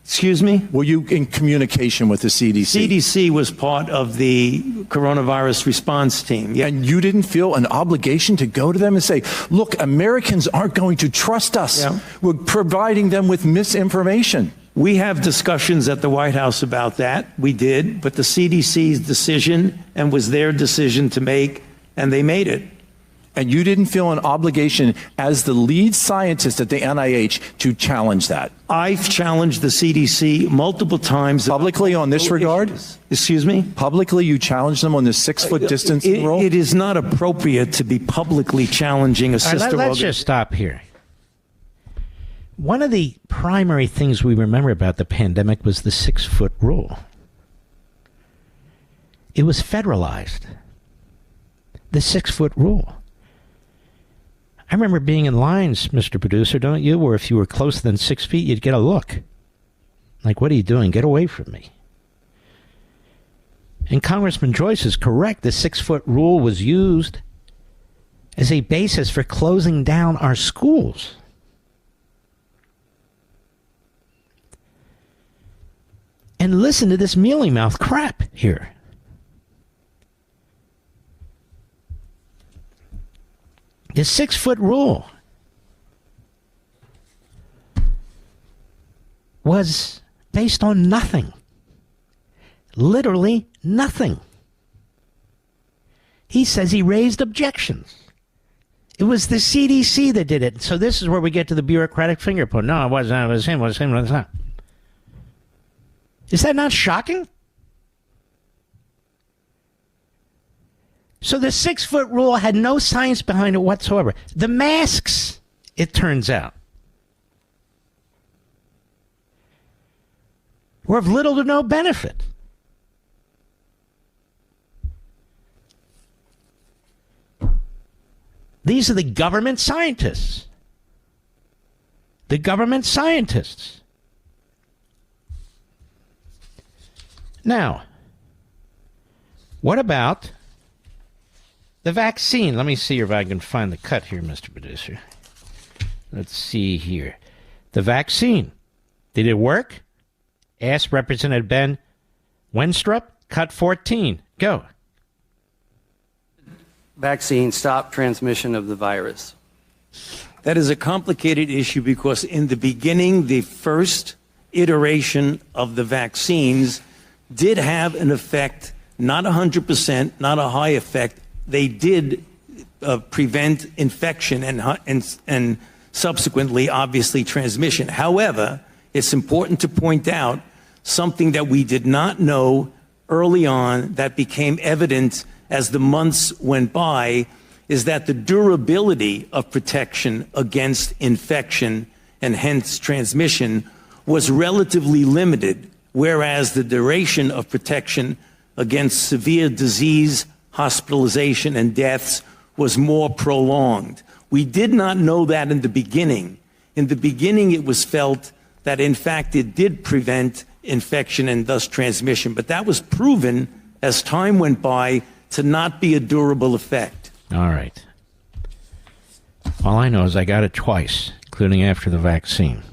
J: Excuse me?
I: Were you in communication with the CDC?
J: CDC was part of the coronavirus response team. Yeah.
I: And you didn't feel an obligation to go to them and say, look, Americans aren't going to trust us. Yeah. We're providing them with misinformation.
J: We have discussions at the White House about that. We did. But the CDC's decision and was their decision to make, and they made it.
I: And you didn't feel an obligation as the lead scientist at the NIH to challenge that?
J: I've challenged the CDC multiple times.
I: Publicly on this regard?
J: Excuse me?
I: Publicly you challenged them on the 6-foot distancing rule?
J: It is not appropriate to be publicly challenging a sister organ.
A: Let's just stop here. One of the primary things we remember about the pandemic was the 6-foot rule. It was federalized. The 6-foot rule. I remember being in lines, Mr. Producer, don't you, where if you were closer than 6 feet, you'd get a look. Like, what are you doing? Get away from me. And Congressman Joyce is correct. The 6-foot rule was used as a basis for closing down our schools. And listen to this mealy-mouthed crap here. The 6-foot rule was based on nothing. Literally nothing. He says he raised objections. It was the CDC that did it. So this is where we get to the bureaucratic finger point. No, it wasn't. It was him. It was him. It was him. Is that not shocking? So the 6-foot rule had no science behind it whatsoever. The masks, it turns out, were of little to no benefit. These are the government scientists. The government scientists. Now, what about the vaccine? Let me see if I can find the cut here, Mr. Producer. Let's see here. The vaccine. Did it work? Ask Representative Ben Wenstrup. Cut 14. Go.
K: Vaccine stop transmission of the virus.
J: That is a complicated issue because in the beginning, the first iteration of the vaccines did have an effect, not 100%, not a high effect. They did prevent infection and subsequently, obviously, transmission. However, it's important to point out something that we did not know early on that became evident as the months went by, is that the durability of protection against infection and hence transmission was relatively limited, whereas the duration of protection against severe disease, hospitalization, and deaths was more prolonged. We did not know that in the beginning. In the beginning, it was felt that, in fact, it did prevent infection and thus transmission, but that was proven as time went by to not be a durable effect.
A: All right. All I know is I got it twice, including after the vaccine.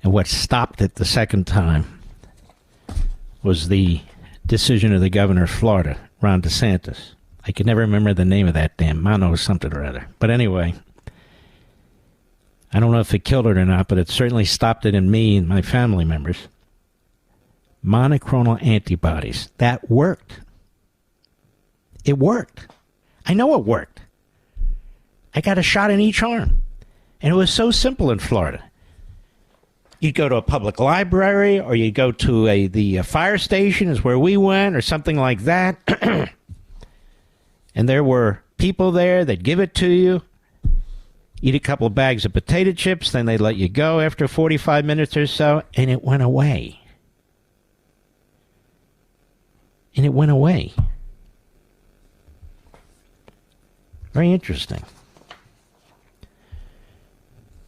A: And what stopped it the second time was the decision of the governor of Florida, Ron DeSantis. I could never remember the name of that damn mono something or other. But anyway, I don't know if it killed it or not, but it certainly stopped it in me and my family members. Monoclonal antibodies. That worked. It worked. I know it worked. I got a shot in each arm. And it was so simple in Florida. You'd go to a public library, or you'd go to the fire station is where we went, or something like that. And there were people there that give it to you. Eat a couple of bags of potato chips, then they'd let you go after 45 minutes or so, and it went away. And it went away. Very interesting.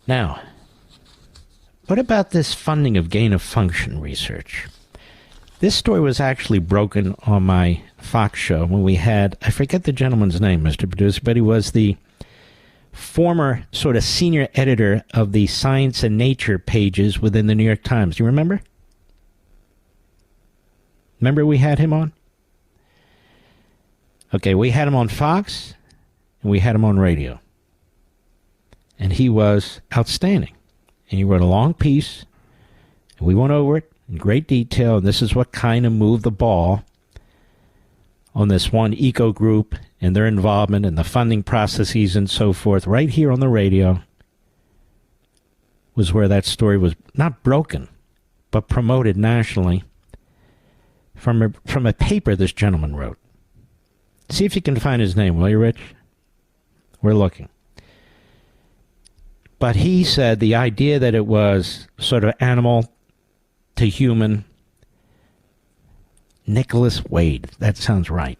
A: Now, what about this funding of gain-of-function research? This story was actually broken on my Fox show when we had, I forget the gentleman's name, Mr. Producer, but he was the former sort of senior editor of the Science and Nature pages within the New York Times. Do you remember? Remember we had him on? Okay, we had him on Fox, and we had him on radio. And he was outstanding. And he wrote a long piece, and we went over it in great detail, and this is what kind of moved the ball on this one eco group and their involvement in the funding processes and so forth. Right here on the radio was where that story was not broken, but promoted nationally from a paper this gentleman wrote. See if you can find his name, will you, Rich? We're looking. But he said the idea that it was sort of animal to human. Nicholas Wade, that sounds right.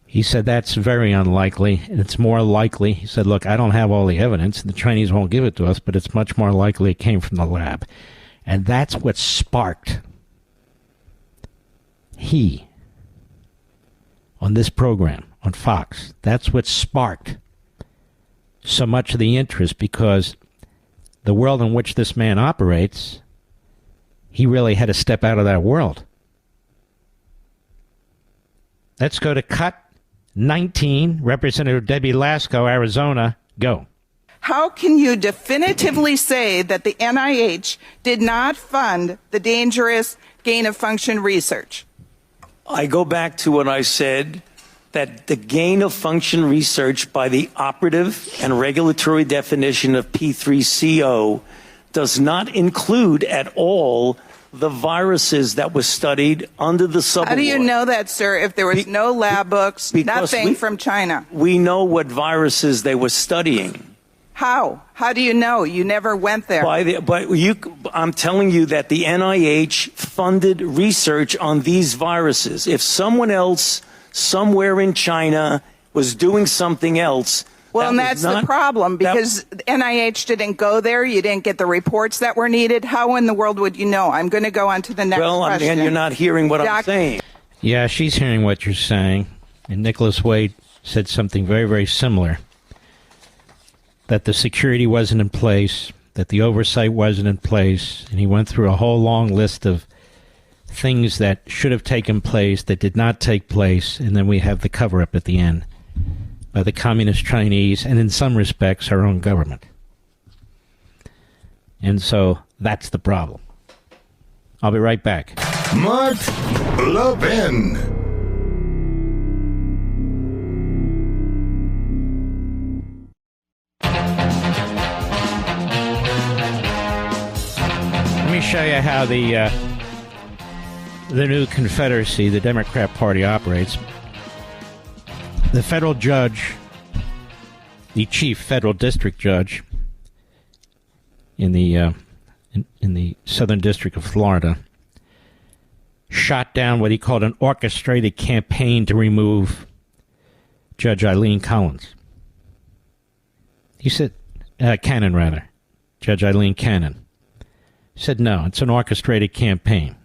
A: He said that's very unlikely, and it's more likely. He said, look, I don't have all the evidence, and the Chinese won't give it to us, but it's much more likely it came from the lab. And that's what sparked on this program, on Fox, that's what sparked so much of the interest, because the world in which this man operates, he really had to step out of that world. Let's go to cut 19. Representative Debbie Lasko, Arizona. Go.
L: How can you definitively say that the NIH did not fund the dangerous gain-of-function research?
J: I go back to what I said, that the gain-of-function research by the operative and regulatory definition of P3CO does not include at all the viruses that were studied under the subaward.
L: How do you know that, sir, if there was no lab books, nothing from China?
J: We know what viruses they were studying.
L: How? How do you know? You never went there.
J: I'm telling you that the NIH funded research on these viruses. If someone else somewhere in China was doing something else,
L: well, and that's the problem, because NIH didn't go there. You didn't get the reports that were needed. How in the world would you know? I'm going to go on to the next question.
J: Well, you're not hearing what I'm saying.
A: Yeah, she's hearing what you're saying. And Nicholas Wade said something very, very similar. that the security wasn't in place, that the oversight wasn't in place, and he went through a whole long list of things that should have taken place that did not take place, and then we have the cover-up at the end by the communist Chinese, and in some respects, our own government. And so that's the problem. I'll be right back.
B: Mark Levin.
A: Let me show you how the new Confederacy, the Democrat Party, operates. The federal judge, the chief federal district judge in the Southern District of Florida, shot down what he called an orchestrated campaign to remove Judge Eileen Collins. He said, Cannon, rather. Judge Eileen Cannon. Said, no, it's an orchestrated campaign.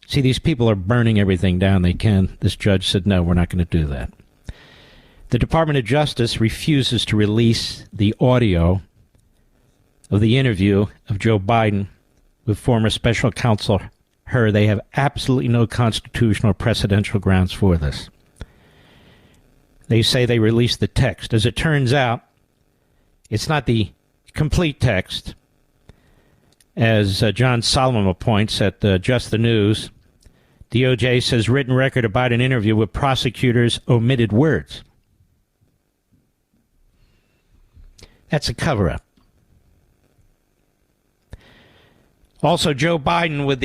A: See, these people are burning everything down they can. This judge said, no, we're not going to do that. The Department of Justice refuses to release the audio of the interview of Joe Biden with former special counsel Hur. They have absolutely no constitutional or precedential grounds for this. They say they released the text. As it turns out, it's not the complete text. As John Solomon points at Just the News, DOJ says written record of Biden interview with prosecutors omitted words. That's a cover-up. Also, Joe Biden, with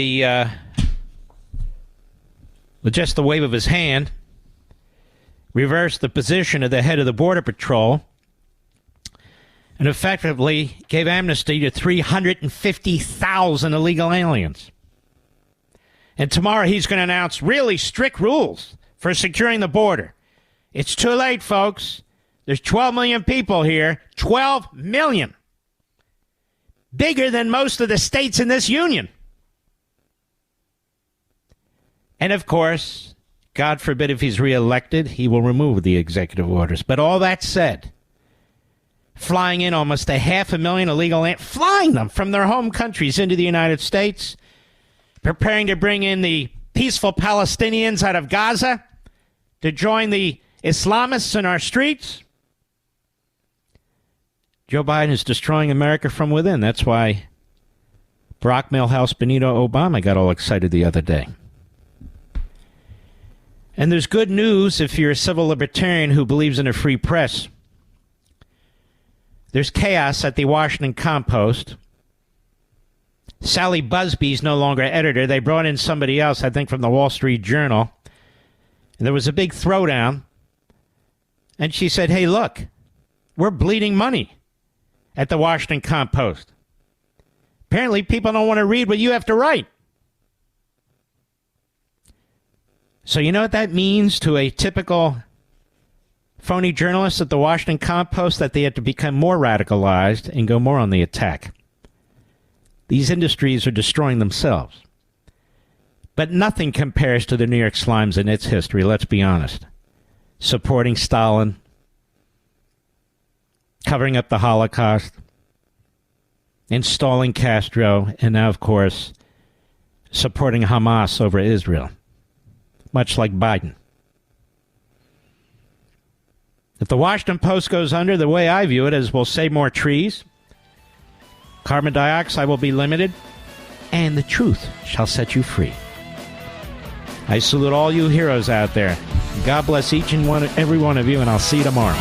A: just the wave of his hand, reversed the position of the head of the Border Patrol and effectively gave amnesty to 350,000 illegal aliens. And tomorrow he's going to announce really strict rules for securing the border. It's too late, folks. There's 12 million people here. 12 million. Bigger than most of the states in this union. And of course, God forbid if he's reelected, he will remove the executive orders. But all that said, flying in almost 500,000 illegal aliens, flying them from their home countries into the United States, preparing to bring in the peaceful Palestinians out of Gaza to join the Islamists in our streets. Joe Biden is destroying America from within. That's why Barack Milhouse Benito Obama got all excited the other day. And there's good news if you're a civil libertarian who believes in a free press. There's chaos at the Washington Compost. Sally Busby's no longer editor. They brought in somebody else, I think, from the Wall Street Journal. And there was a big throwdown. And she said, hey, look, we're bleeding money at the Washington Compost. Apparently, people don't want to read what you have to write. So you know what that means to a typical phony journalist at the Washington Compost? That they have to become more radicalized and go more on the attack. These industries are destroying themselves. But nothing compares to the New York Slimes in its history, let's be honest. Supporting Stalin, covering up the Holocaust, installing Castro, and now, of course, supporting Hamas over Israel, much like Biden. If the Washington Post goes under, the way I view it is we'll save more trees, carbon dioxide will be limited, and the truth shall set you free. I salute all you heroes out there. God bless each and every one of you, and I'll see you tomorrow.